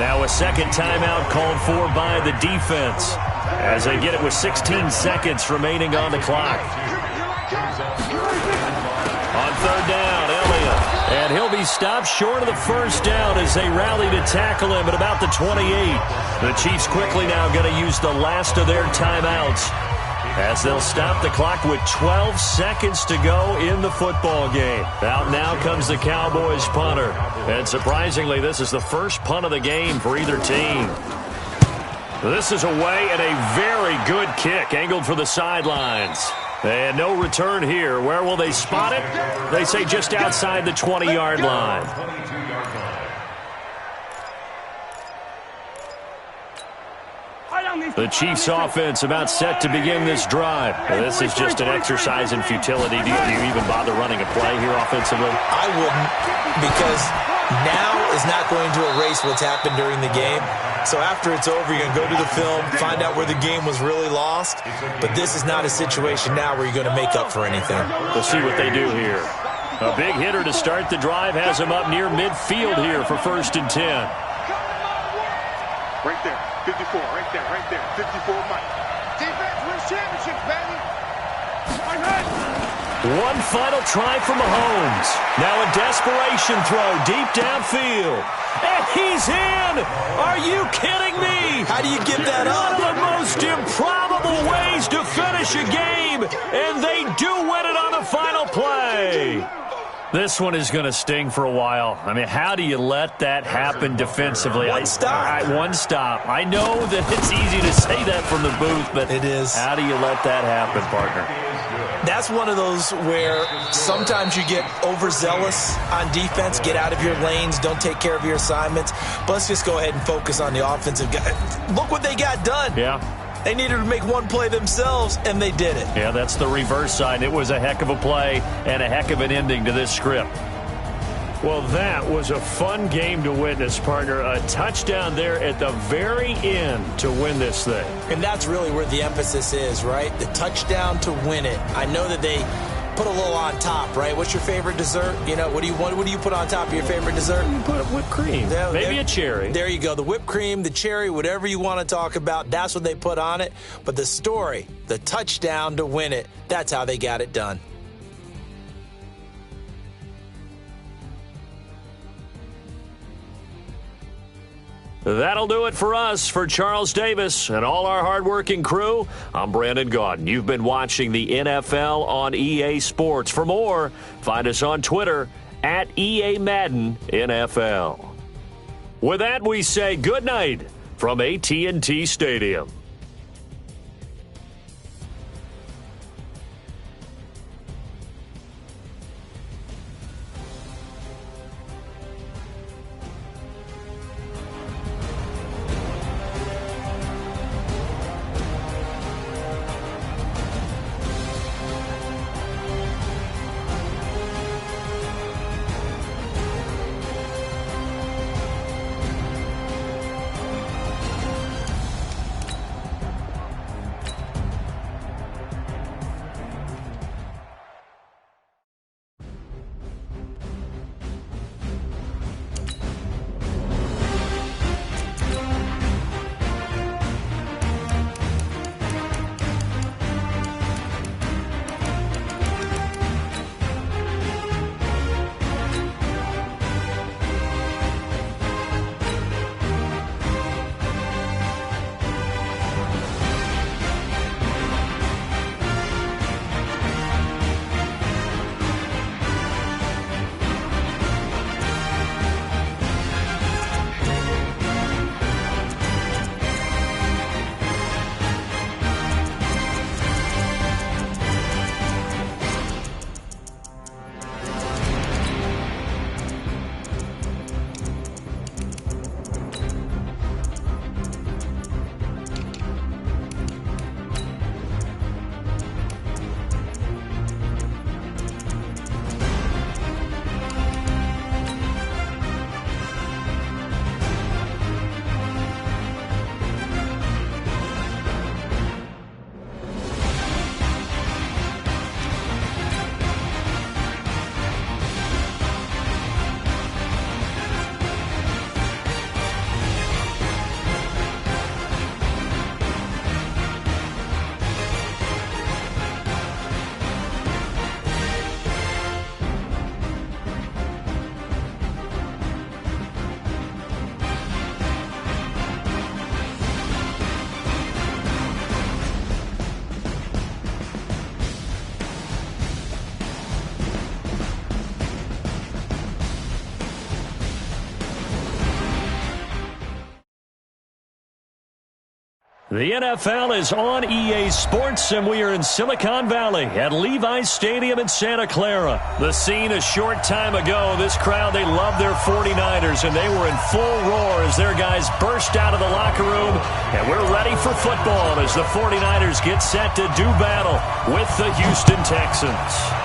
Now a second timeout called for by the defense as they get it with 16 seconds remaining on the clock. On third down, Elliott. And he'll be stopped short of the first down as they rally to tackle him at about the 28. The Chiefs quickly now going to use the last of their timeouts as they'll stop the clock with 12 seconds to go in the football game. Out now comes the Cowboys punter. And surprisingly, this is the first punt of the game for either team. This is away and a very good kick angled for the sidelines. And no return here. Where will they spot it? They say just outside the 20-yard line. The Chiefs offense about set to begin this drive. This is just an exercise in futility. Do you even bother running a play here offensively? I wouldn't, because now is not going to erase what's happened during the game. So after it's over, you're going to go to the film, find out where the game was really lost. But this is not a situation now where you're going to make up for anything. We'll see what they do here. A big hitter to start the drive has him up near midfield here for 1st and 10. Right there. 54. Right there. 54 Mike. Defense wins championships, baby. One final try for Mahomes. Now a desperation throw deep downfield. And he's in! Are you kidding me? How do you give that up? One of the most improbable ways to finish a game, and they do win it on the final play. This one is going to sting for a while. I mean, how do you let that happen defensively? One stop. One stop. I know that it's easy to say that from the booth, but it is. How do you let that happen, partner? That's one of those where sometimes you get overzealous on defense, get out of your lanes, don't take care of your assignments. But let's just go ahead and focus on the offensive guy. Look what they got done. Yeah. They needed to make one play themselves, and they did it. Yeah, that's the reverse side. It was a heck of a play and a heck of an ending to this script. Well, that was a fun game to witness, partner. A touchdown there at the very end to win this thing. And that's really where the emphasis is, right? The touchdown to win it. I know that they put a little on top, right? What's your favorite dessert? You know, what do you put on top of your favorite dessert? You put whipped cream. Maybe a cherry. There you go. The whipped cream, the cherry, whatever you want to talk about, that's what they put on it. But the story, the touchdown to win it, that's how they got it done. That'll do it for us. For Charles Davis and all our hardworking crew, I'm Brandon Gaudin. You've been watching the NFL on EA Sports. For more, find us on Twitter at EA Madden NFL. With that, we say good night from AT&T Stadium. The NFL is on EA Sports, and we are in Silicon Valley at Levi's Stadium in Santa Clara. The scene a short time ago, this crowd, they love their 49ers, and they were in full roar as their guys burst out of the locker room. And we're ready for football as the 49ers get set to do battle with the Houston Texans.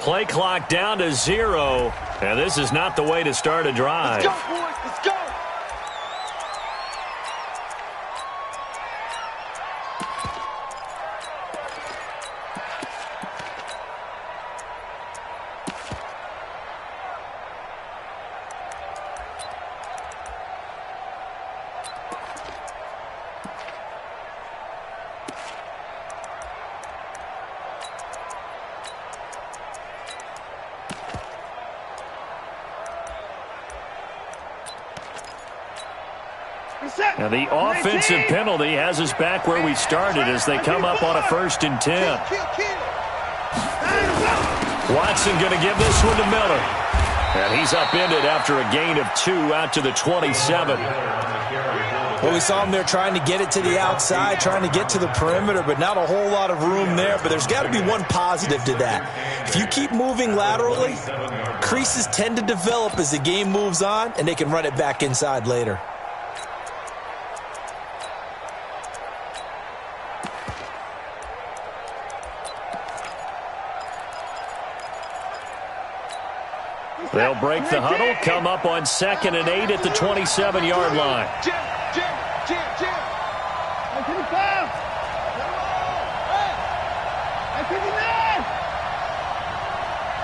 Play clock down to 0, and this is not the way to start a drive. Let's go, boys. Let's go. And the offensive penalty has us back where we started as they come up on a 1st and 10. Watson going to give this one to Miller. And he's upended after a gain of 2 out to the 27. Well, we saw him there trying to get it to the outside, trying to get to the perimeter, but not a whole lot of room there. But there's got to be one positive to that. If you keep moving laterally, creases tend to develop as the game moves on, and they can run it back inside later. They'll break the huddle, come up on 2nd and 8 at the 27-yard line. Jim. I can pass. I can deny.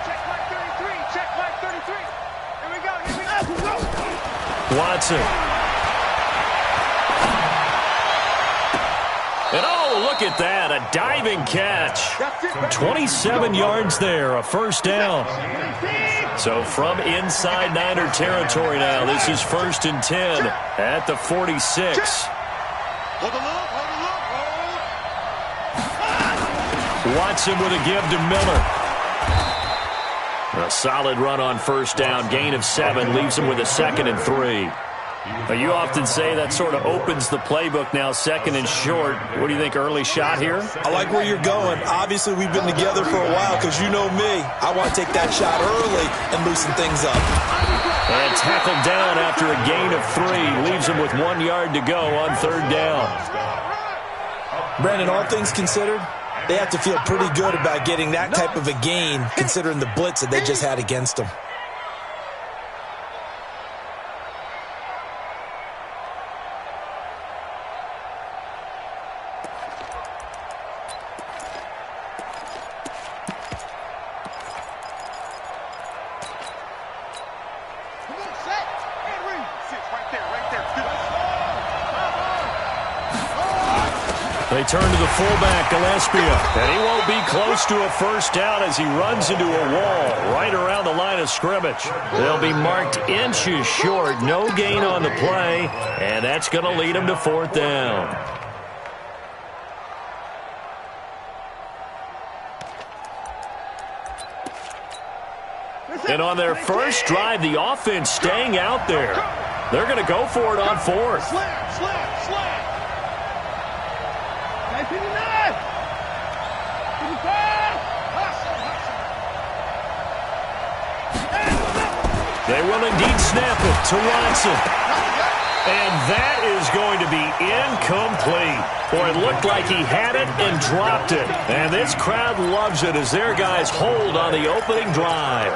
Check mark 33. Check mark 33. Here we go. Watson. And oh, look at that, a diving catch. 27 yards there, a 1st down. So from inside Niner territory now, this is 1st and 10 at the 46. Watson with a give to Miller. A solid run on 1st down, gain of 7, leaves him with a 2nd and 3. You often say that sort of opens the playbook now, 2nd and short. What do you think, early shot here? I like where you're going. Obviously, we've been together for a while because you know me. I want to take that shot early and loosen things up. And tackled down after a gain of 3. Leaves him with 1 yard to go on 3rd down. Brandon, all things considered, they have to feel pretty good about getting that type of a gain considering the blitz that they just had against them. They turn to the fullback, Gillespie, and he won't be close to a 1st down as he runs into a wall right around the line of scrimmage. They'll be marked inches short, no gain on the play, and that's going to lead him to 4th down. And on their first drive, the offense staying out there. They're going to go for it on 4th. Slam. They will indeed snap it to Watson. And that is going to be incomplete. Boy, it looked like he had it and dropped it. And this crowd loves it as their guys hold on the opening drive.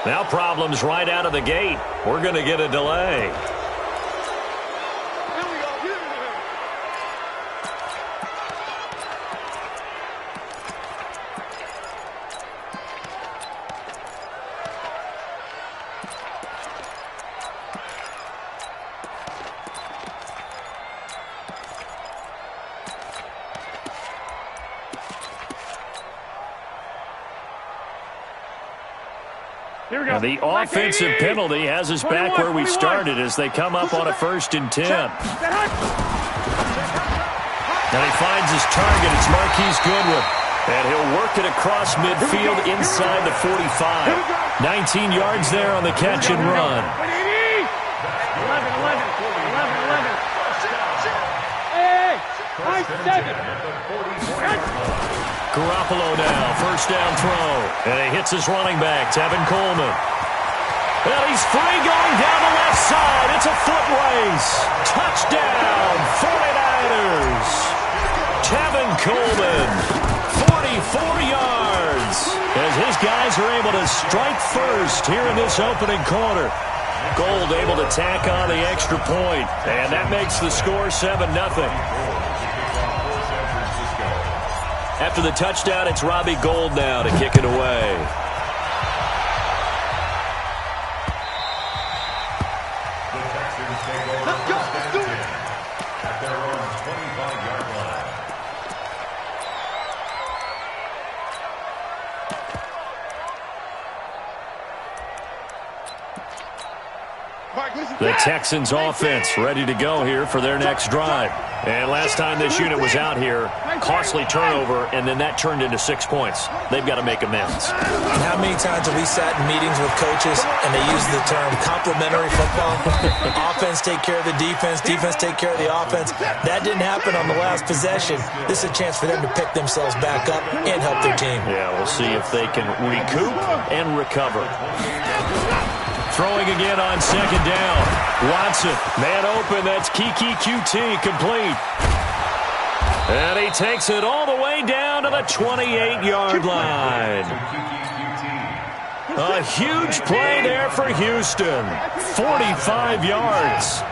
Now problems right out of the gate. We're going to get a delay. Here we go. And the offensive penalty has us back where we started as they come up on a 1st and 10. And he finds his target. It's Marquise Goodwin. And he'll work it across midfield inside the 45. 19 yards there on the catch and run. 11. Garoppolo now, 1st down throw. And he hits his running back, Tevin Coleman. And he's free going down the left side. It's a foot race. Touchdown, 49ers. Tevin Coleman, 44 yards. As his guys are able to strike first here in this opening quarter. Gold able to tack on the extra point. And that makes the score 7-0. After the touchdown, it's Robbie Gould now to kick it away. The Texans take over first and 10 at their own 25-yard line. The Texans offense ready to go here for their next drive. And last time this unit was out here, costly turnover, and then that turned into 6 points. They've got to make amends. How many times have we sat in meetings with coaches and they use the term complementary football? Offense take care of the defense, defense take care of the offense. That didn't happen on the last possession. This is a chance for them to pick themselves back up and help their team. Yeah, we'll see if they can recoup and recover. Throwing again on 2nd down. Watson, man open, that's Kiki QT, complete. And he takes it all the way down to the 28-yard line. A huge play there for Houston. 45 yards.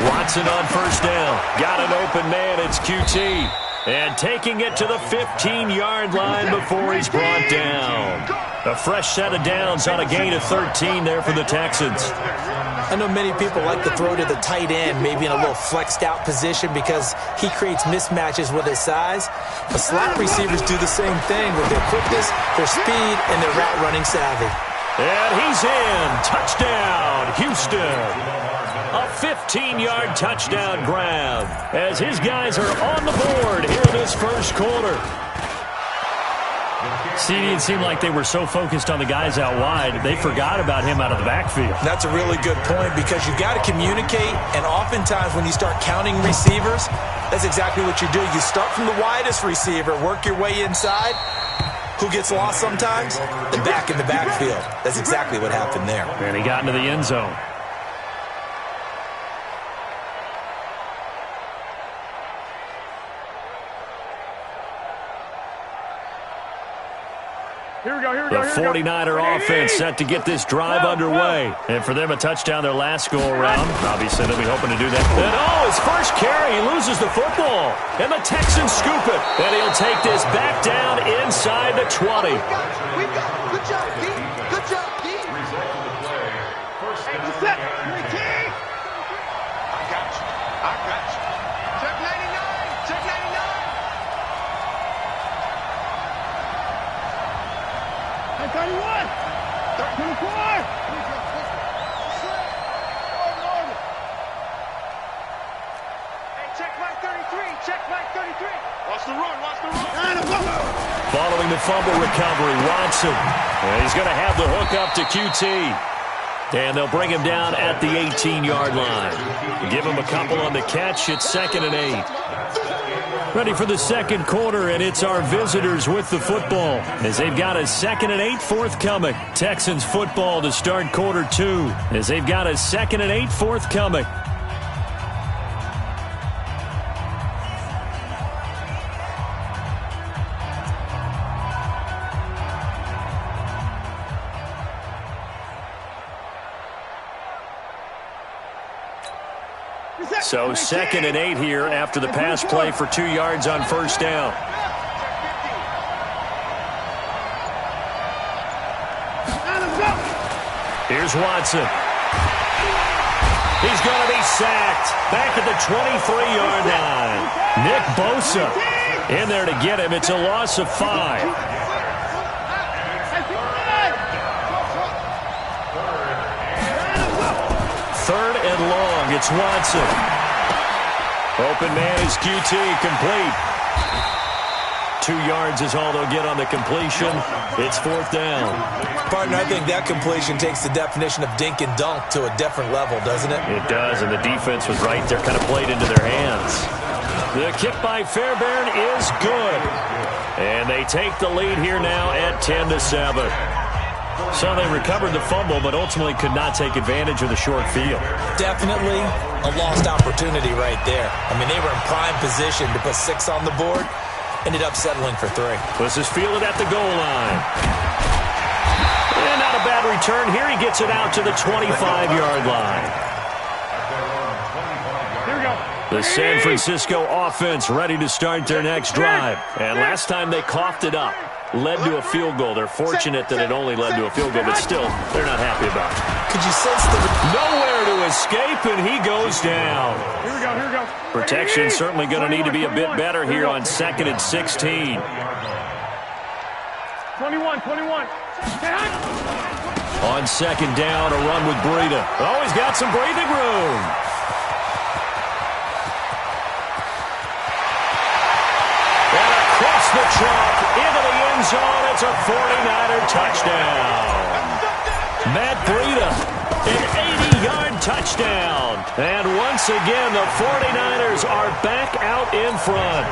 Watson on 1st down. Got an open man, it's QT. And taking it to the 15-yard line before he's brought down. A fresh set of downs on a gain of 13 there for the Texans. I know many people like to throw to the tight end, maybe in a little flexed out position because he creates mismatches with his size. But slot receivers do the same thing with their quickness, their speed, and their route running savvy. And he's in. Touchdown, Houston. A 15-yard touchdown grab as his guys are on the board here in this 1st quarter. CD, it seemed like they were so focused on the guys out wide, they forgot about him out of the backfield. That's a really good point because you've got to communicate, and oftentimes when you start counting receivers, that's exactly what you do. You start from the widest receiver, work your way inside. Who gets lost sometimes? The back in the backfield. That's exactly what happened there. And he got into the end zone. The 49er offense set to get this drive underway. And for them, a touchdown their last go-around. Obviously, they'll be hoping to do that. And, his first carry, he loses the football. And the Texans scoop it. And he'll take this back down inside the 20. We got it. Good job, D. Good job, D. Result of the play, first down. Set. I got you. 31. 24. Check Mike 33. Check Mike 33. Watch the run. Watch the run. Following the fumble recovery, Watson. And he's going to have the hook up to QT. And they'll bring him down at the 18-yard line. Give him a couple on the catch. It's 2nd and 8. Ready for the second quarter, and it's our visitors with the football as they've got a 2nd and 8 forthcoming. Texans football to start quarter 2 as they've got a 2nd and 8 forthcoming. So 2nd and 8 here after the pass play for 2 yards on first down. Here's Watson. He's going to be sacked back at the 23-yard line. Nick Bosa in there to get him. It's a loss of 5. Third and long. It's Watson. Open man is QT, complete. 2 yards is all they'll get on the completion. It's 4th down. Partner, I think that completion takes the definition of dink and dunk to a different level, doesn't it? It does, and the defense was right there, kind of played into their hands. The kick by Fairbairn is good. And they take the lead here now at 10-7. So they recovered the fumble, but ultimately could not take advantage of the short field. Definitely a lost opportunity right there. I mean, they were in prime position to put 6 on the board. Ended up settling for 3. This is fielded at the goal line. And not a bad return. Here he gets it out to the 25-yard line. Here we go. The San Francisco offense ready to start their next drive. And last time they coughed it up. Led to a field goal. They're fortunate that it only led to a field goal, but still, they're not happy about it. Could you sense the... Nowhere to escape, and he goes down. Here we go, here we go. Protection certainly going to need to be a bit better here on 2nd and 16. 21. On 2nd down, a run with Breida. Oh, he's got some breathing room. And across the chalk, into the end zone, it's a 49er touchdown. Matt Breida, an 80-yard touchdown. And once again, the 49ers are back out in front.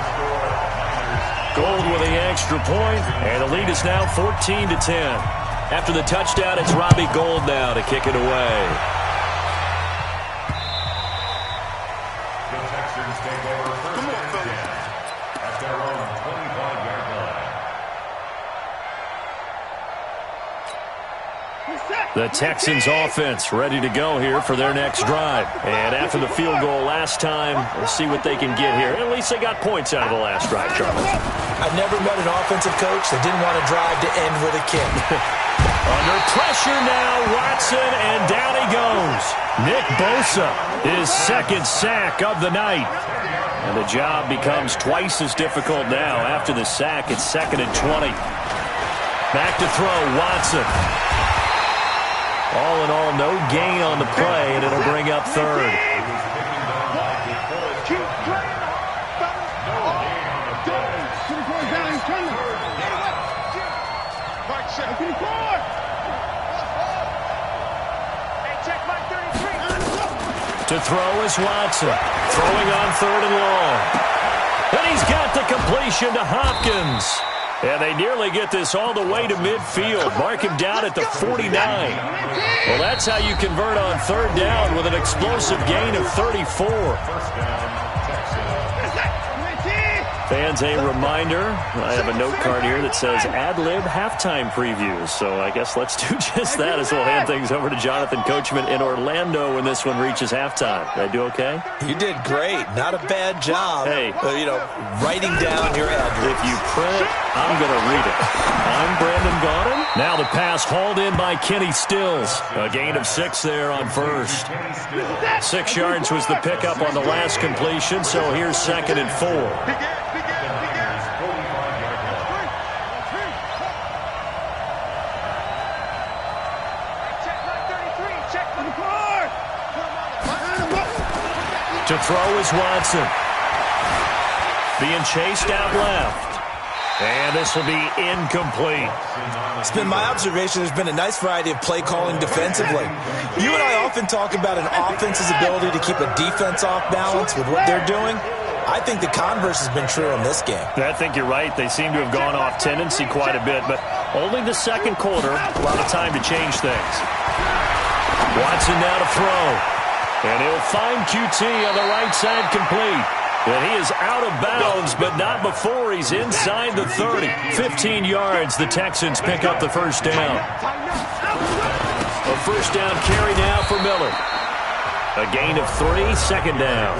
Gold with the extra point, and the lead is now 14-10. After the touchdown, it's Robbie Gould now to kick it away. The Texans take over first and 10 at their own 25-yard line. The Texans offense ready to go here for their next drive. And after the field goal last time, we'll see what they can get here. At least they got points out of the last drive, Charles. I've never met an offensive coach that didn't want to drive to end with a kick. Under pressure now, Watson, and down he goes. Nick Bosa, his 2nd sack of the night. And the job becomes twice as difficult now. After the sack, it's 2nd and 20. Back to throw, Watson. All in all, no gain on the play, and it'll bring up 3rd. To throw is Watson. Throwing on 3rd and long. And he's got the completion to Hopkins. And they nearly get this all the way to midfield. Mark him down at the 49. Well, that's how you convert on 3rd down with an explosive gain of 34. Fans, a reminder, I have a note card here that says ad-lib halftime previews. So I guess let's do just that as we'll hand things over to Jonathan Coachman in Orlando when this one reaches halftime. Did I do okay? You did great. Not a bad job. Hey. Writing down your ad-libs. If you print, I'm going to read it. I'm Brandon Gaudin. Now the pass hauled in by Kenny Stills. A gain of 6 there on 1st. 6 yards was the pickup on the last completion, so here's 2nd and 4. To throw is Watson. Being chased out left. And this will be incomplete. It's been my observation there's been a nice variety of play calling defensively. You and I often talk about an offense's ability to keep a defense off balance with what they're doing. I think the converse has been true in this game. I think you're right. They seem to have gone off tendency quite a bit, but only the second quarter, a lot of time to change things. Watson now to throw. And he'll find QT on the right side complete. And he is out of bounds, but not before he's inside the 30. 15 yards, the Texans pick up the first down. A first down carry now for Miller. A gain of 3, second down.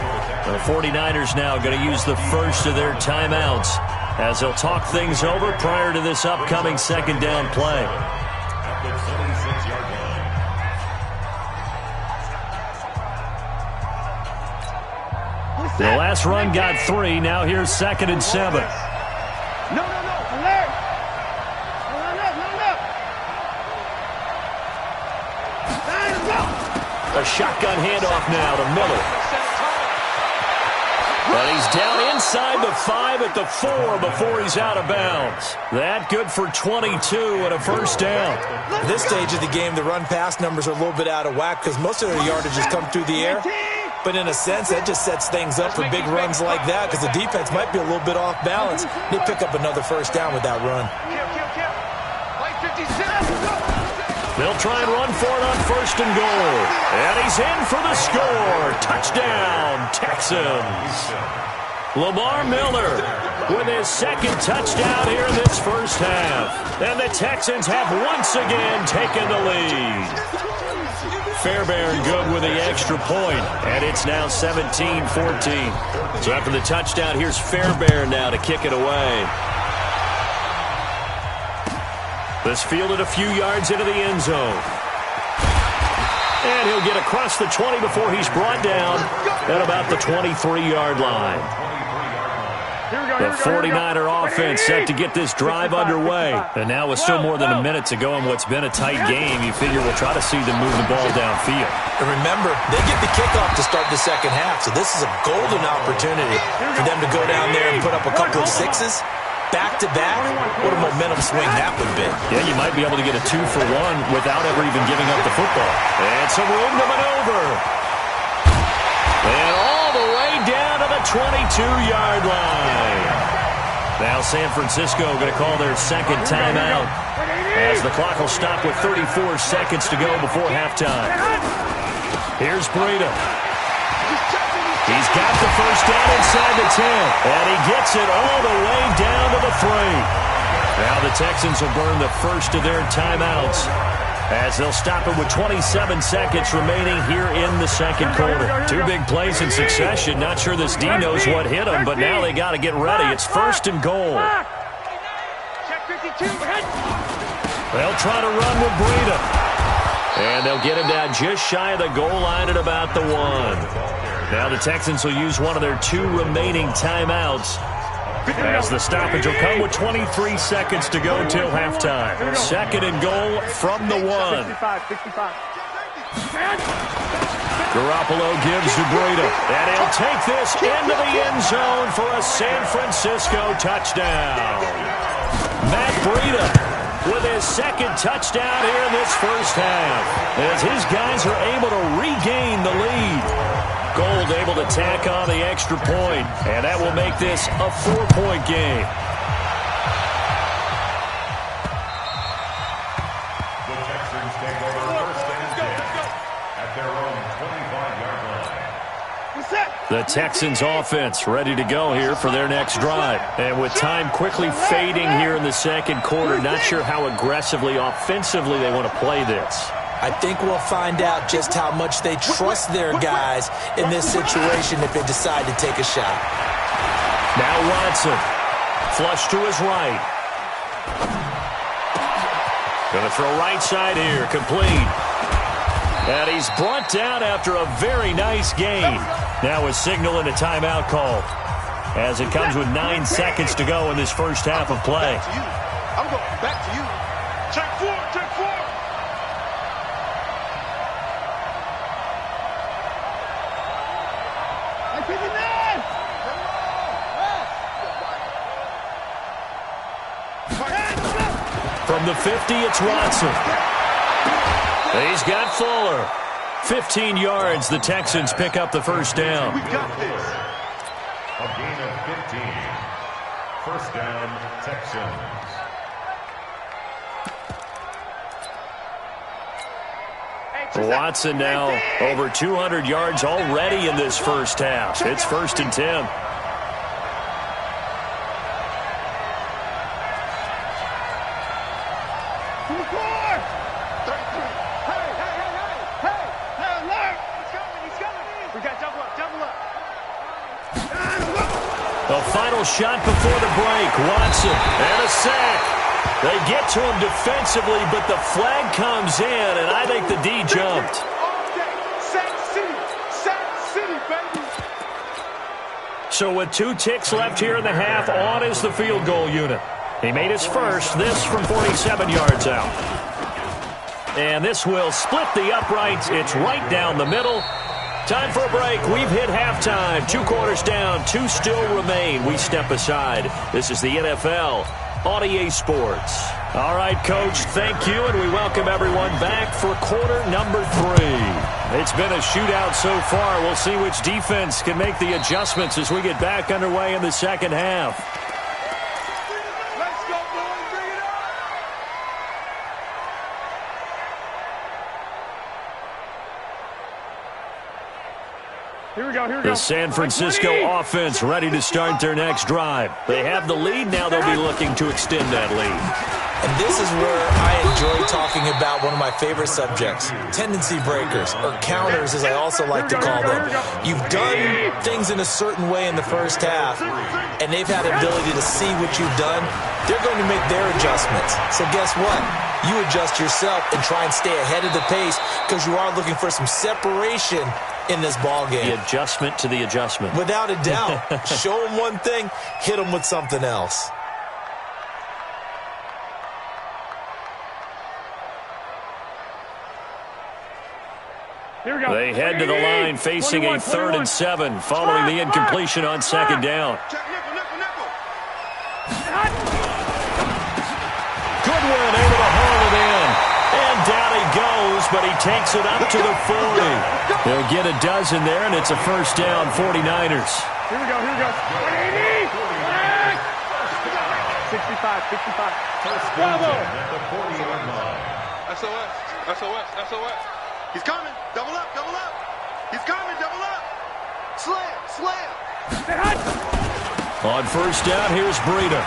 The 49ers now going to use the first of their timeouts as they'll talk things over prior to this upcoming second down play. The last run got 3. Now here's 2nd and 7. No. Alert. A shotgun handoff now to Miller. But he's down inside the 5 at the 4 before he's out of bounds. That good for 22 and a first down. At this stage of the game, the run-pass numbers are a little bit out of whack because most of their yardage has come through the air. But in a sense, that just sets things up for big runs like that because the defense might be a little bit off balance. They pick up another first down with that run. They'll try and run for it on 1st and goal. And he's in for the score. Touchdown, Texans. Lamar Miller with his 2nd touchdown here in this first half. And the Texans have once again taken the lead. Fairbairn good with the extra point, and it's now 17-14. So after the touchdown, here's Fairbairn now to kick it away. This fielded a few yards into the end zone. And he'll get across the 20 before he's brought down at about the 23-yard line. The 49er offense set to get this drive underway. And now with still more than a minute to go in what's been a tight game, you figure we'll try to see them move the ball downfield. And remember, they get the kickoff to start the second half, so this is a golden opportunity for them to go down there and put up a couple of 6s. Back-to-back, what a momentum swing that would be. Yeah, you might be able to get a 2-for-1 without ever even giving up the football. And some room to maneuver. And all the way down to the 22-yard line. Now San Francisco going to call their 2nd timeout as the clock will stop with 34 seconds to go before halftime. Here's Breida. He's got the first down inside the 10, and he gets it all the way down to the 3. Now the Texans will burn the first of their timeouts as they'll stop it with 27 seconds remaining here in the second quarter. 2 big plays in succession. Not sure this D knows what hit him, but now they got to get ready. It's 1st and goal. They'll try to run with Breida. And they'll get him down just shy of the goal line at about the 1. Now the Texans will use one of their 2 remaining timeouts as the stoppage will come with 23 seconds to go till halftime. 2nd and goal from the 1. Garoppolo gives to Breida, and he'll take this into the end zone for a San Francisco touchdown. Matt Breida with his 2nd touchdown here in this first half as his guys are able to regain the lead. Gold able to tack on the extra point, and that will make this a 4-point game. The Texans take over 1st and 10 at their own 25-yard line. The Texans offense ready to go here for their next drive. And with time quickly fading here in the second quarter, not sure how aggressively, offensively they want to play this. I think we'll find out just how much they trust their guys in this situation if they decide to take a shot. Now Watson, flush to his right. Going to throw right side here, complete. And he's brought down after a very nice gain. Now a signal and a timeout call as it comes with 9 seconds to go in this first half of play. I'm going back to you. Check 4, check 4. From the 50, it's Watson. He's got Fuller. 15 yards, the Texans pick up the first down. We got this. A gain of 15. First down, Texans. Watson now over 200 yards already in this first half. It's 1st and 10. The final shot before the break. Watson and a sack. They get to him defensively, but the flag comes in, and I think the D jumped. So with 2 ticks left here in the half, on is the field goal unit. He made his first, this from 47 yards out. And this will split the uprights. It's right down the middle. Time for a break. We've hit halftime. 2 quarters down. 2 still remain. We step aside. This is the NFL on EA Sports. All right, Coach, thank you, and we welcome everyone back for quarter number 3. It's been a shootout so far. We'll see which defense can make the adjustments as we get back underway in the second half. Let's go, boys. Bring it on. Here we go, here we go. The San Francisco offense ready to start their next drive. They have the lead. Now they'll be looking to extend that lead. And this is where I enjoy talking about one of my favorite subjects, tendency breakers, or counters as I also like to call them. You've done things in a certain way in the first half, and they've had the ability to see what you've done. They're going to make their adjustments. So guess what? You adjust yourself and try and stay ahead of the pace because you are looking for some separation in this ball game. The adjustment to the adjustment. Without a doubt. Show them one thing, hit them with something else. Here we go. They head to the line facing a 3rd and 7 following the incompletion on 2nd down. Goodwin able to haul it in. And down he goes, but he takes it up to the 40. They'll get a dozen there, and it's a first down, 49ers. Here we go, here we go. 65, 65. Bravo! At the 40-yard line. SOS, SOS, SOS. He's coming. Double up, double up. He's coming, double up. Slam, slam. On first down, here's Breida.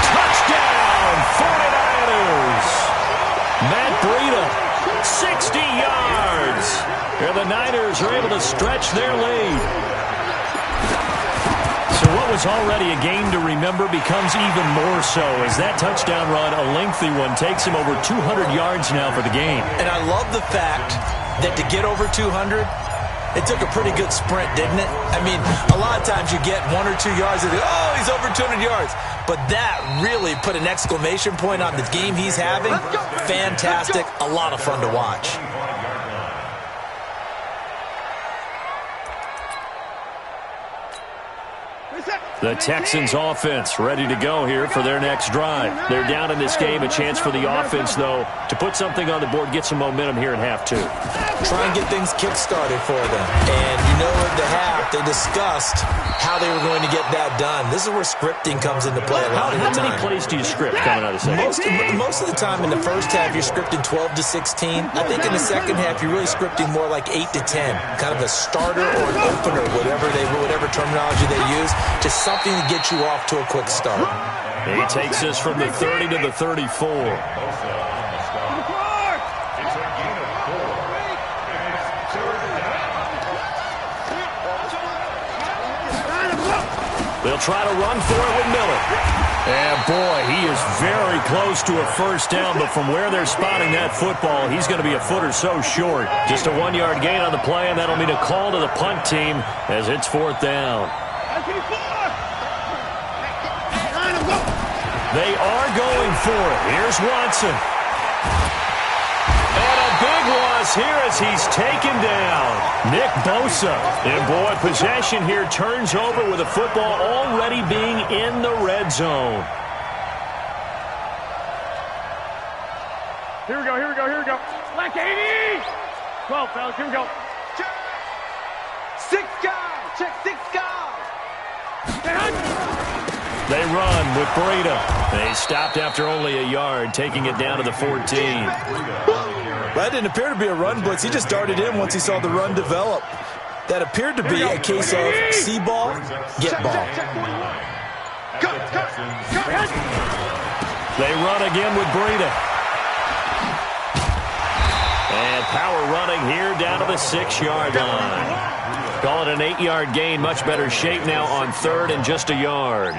Touchdown, 49ers. Matt Breida, 60 yards. And the Niners are able to stretch their lead. So what was already a game to remember becomes even more so as that touchdown run, a lengthy one, takes him over 200 yards now for the game. And I love the fact that to get over 200, it took a pretty good sprint, didn't it? I mean, a lot of times you get 1 or 2 yards and oh, he's over 200 yards. But that really put an exclamation point on the game he's having. Fantastic. A lot of fun to watch. The Texans offense ready to go here for their next drive. They're down in this game. A chance for the offense, though, to put something on the board, get some momentum here in half 2. Try and get things kick-started for them. And you know at the half, they discussed how they were going to get that done. This is where scripting comes into play a lot of the time. How many plays do you script coming out of second? Most of the time in the first half, you're scripting 12 to 16. I think in the second half, you're really scripting more like 8 to 10. Kind of a starter or an opener, whatever terminology they use, just something to get you off to a quick start. He takes us from the 30 to the 34. They'll try to run for it with Miller. And, boy, he is very close to a first down, but from where they're spotting that football, he's going to be a foot or so short. Just a 1-yard gain on the play, and that'll mean a call to the punt team as it's 4th down. They are going for it. Here's Watson. And a big big loss here as he's taken down. Nick Bosa. And boy, possession here turns over with the football already being in the red zone. Here we go, here we go, here we go. Black 80! 12, fellas, here we go. Check. 6 guys. Check 6 guys. They run with Breida. They stopped after only a yard, taking it down to the 14. That didn't appear to be a run blitz. He just darted in once he saw the run develop. That appeared to be a case of see ball, get ball. They run again with Breida. And power running here down to the 6-yard line. Call it an 8-yard gain. Much better shape now on 3rd and just a yard.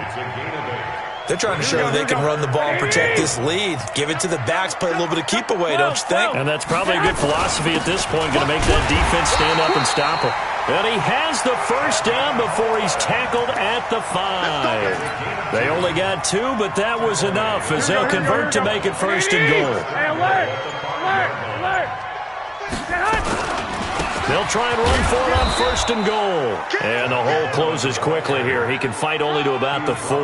They're trying to show they can run the ball and protect this lead. Give it to the backs, play a little bit of keep away, don't you think? And that's probably a good philosophy at this point. Going to make that defense stand up and stop him. And he has the first down before he's tackled at the 5. They only got 2, but that was enough as they'll convert to make it 1st and goal. Hey, alert! Alert! Alert! They'll try and run for it on 1st and goal. And the hole closes quickly here. He can fight only to about the 4.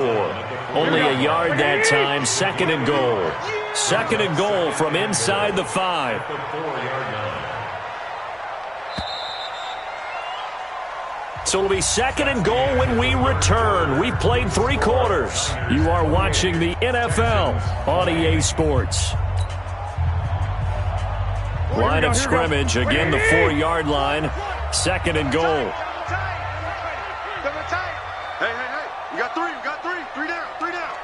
Only a yard that time. 2nd and goal. 2nd and goal from inside the 5. So it'll be 2nd and goal when we return. We've played 3 quarters. You are watching the NFL on EA Sports. Line of scrimmage, again the 4-yard line. 2nd and goal. Hey, hey, hey. We got 3. We got 3. 3 down. 3 down.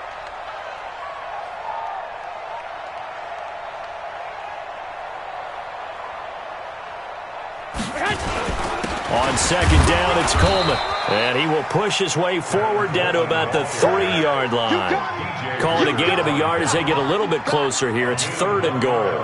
On 2nd down, it's Coleman. And he will push his way forward down to about the 3-yard line. Call it a gain of a yard as they get a little bit closer here. It's 3rd and goal.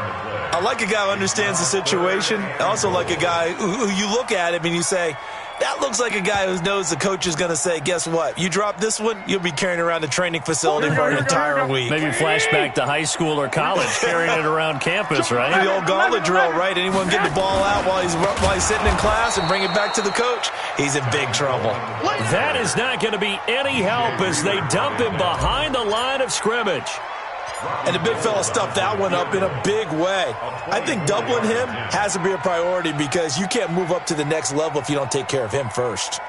I like a guy who understands the situation. I also like a guy who you look at him and you say, that looks like a guy who knows the coach is going to say, guess what? You drop this one, you'll be carrying around the training facility for an entire week. Maybe flashback to high school or college, carrying it around campus, right? The old gauntlet drill, right? Anyone get the ball out while he's sitting in class and bring it back to the coach? He's in big trouble. That is not going to be any help as they dump him behind the line of scrimmage. And the big fella stuffed that one up in a big way. I think doubling him has to be a priority because you can't move up to the next level if you don't take care of him first.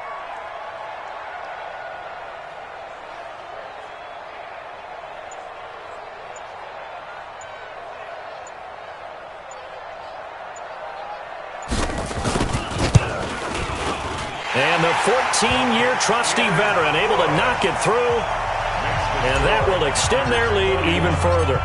And the 14-year trusty veteran able to knock it through. And that will extend their lead even further.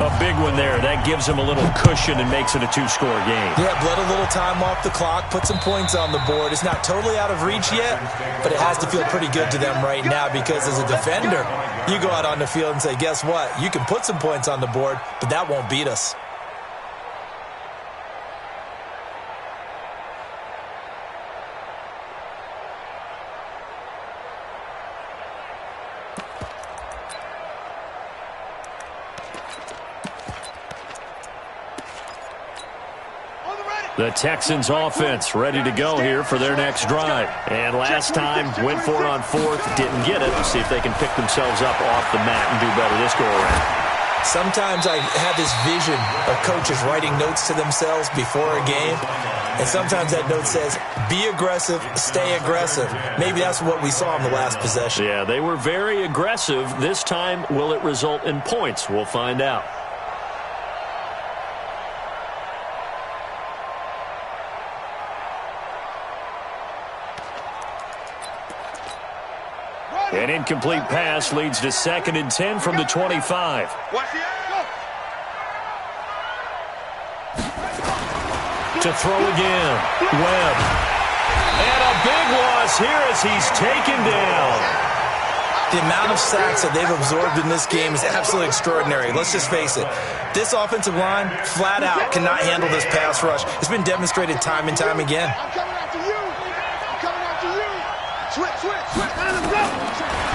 A big one there. That gives them a little cushion and makes it a 2-score game. Yeah, bled a little time off the clock, put some points on the board. It's not totally out of reach yet, but it has to feel pretty good to them right now because as a defender, you go out on the field and say, guess what? You can put some points on the board, but that won't beat us. The Texans offense ready to go here for their next drive. And last time, went for it on 4th, didn't get it. See if they can pick themselves up off the mat and do better this go-around. Sometimes I have this vision of coaches writing notes to themselves before a game. And sometimes that note says, be aggressive, stay aggressive. Maybe that's what we saw in the last possession. Yeah, they were very aggressive. This time, will it result in points? We'll find out. An incomplete pass leads to 2nd and 10 from the 25. To throw again. Webb. And a big loss here as he's taken down. The amount of sacks that they've absorbed in this game is absolutely extraordinary. Let's just face it. This offensive line, flat out, cannot handle this pass rush. It's been demonstrated time and time again. I'm coming after you. I'm coming after you. Switch, switch, switch. Let him go.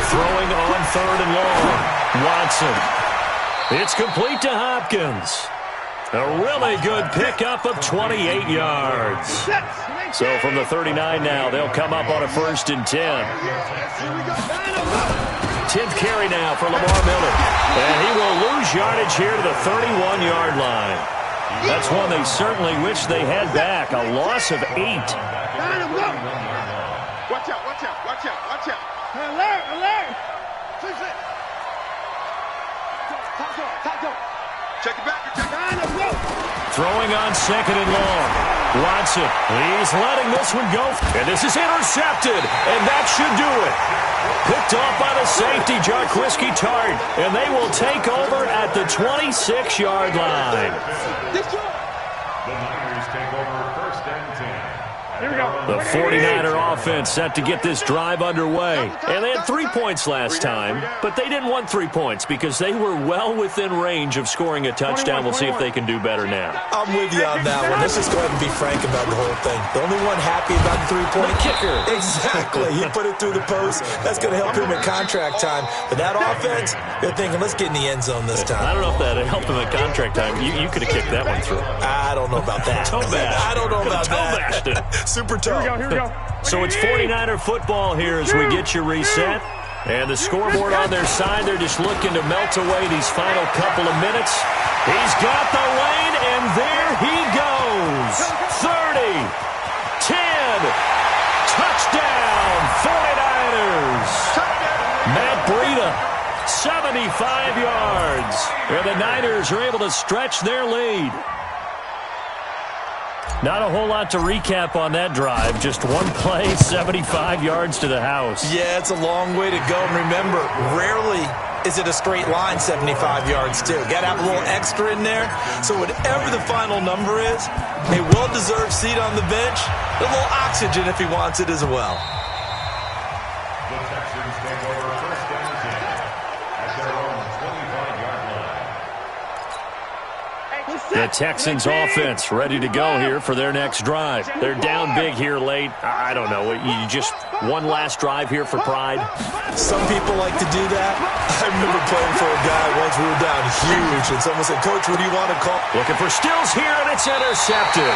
Throwing on 3rd and long. Watson. It's complete to Hopkins. A really good pickup of 28 yards. So from the 39 now, they'll come up on a 1st and 10. 10th carry now for Lamar Miller. And he will lose yardage here to the 31-yard line. That's one they certainly wish they had back. A loss of 8. Watch out, watch out, watch out, watch out. Alert, alert. Check it back, check it back. Throwing on 2nd and long. Watson, he's letting this one go. And this is intercepted, and that should do it. Picked off by the safety, Jarquiski Tart, and they will take over at the 26-yard line. The Niners take over 1st and 10. Here we go. The 49er offense set to get this drive underway. And they had 3 points last time, but they didn't want 3 points because they were well within range of scoring a touchdown. We'll see if they can do better now. I'm with you on that one. Let's just go ahead and be frank about the whole thing. The only one happy about the 3-point kicker. Exactly. He put it through the post. That's going to help him in contract time. But that offense, they're thinking, let's get in the end zone this time. I don't know if that helped him in contract time. You could have kicked that one through. I don't know about that. I don't know about that. Super tough. Here we go. So it's 49er football here as we get you reset. And the scoreboard on their side, they're just looking to melt away these final couple of minutes. He's got the lane, and there he goes. 30, 10, touchdown, 49ers. Matt Breida, 75 yards. And the Niners are able to stretch their lead. Not a whole lot to recap on that drive. Just one play, 75 yards to the house. Yeah, it's a long way to go. And remember, rarely is it a straight line 75 yards, too. Got to have a little extra in there. So whatever the final number is, a well-deserved seat on the bench, a little oxygen if he wants it as well. The Texans take over 1st and 10 at their own 25-yard line. The Texans offense ready to go here for their next drive. They're down big here late. I don't know. You just one last drive here for pride? Some people like to do that. I remember playing for a guy once we were down huge, and someone said, Coach, what do you want to call? Looking for Stills here, and it's intercepted.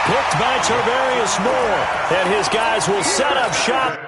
Picked by Tarvarius Moore, and his guys will set up shop.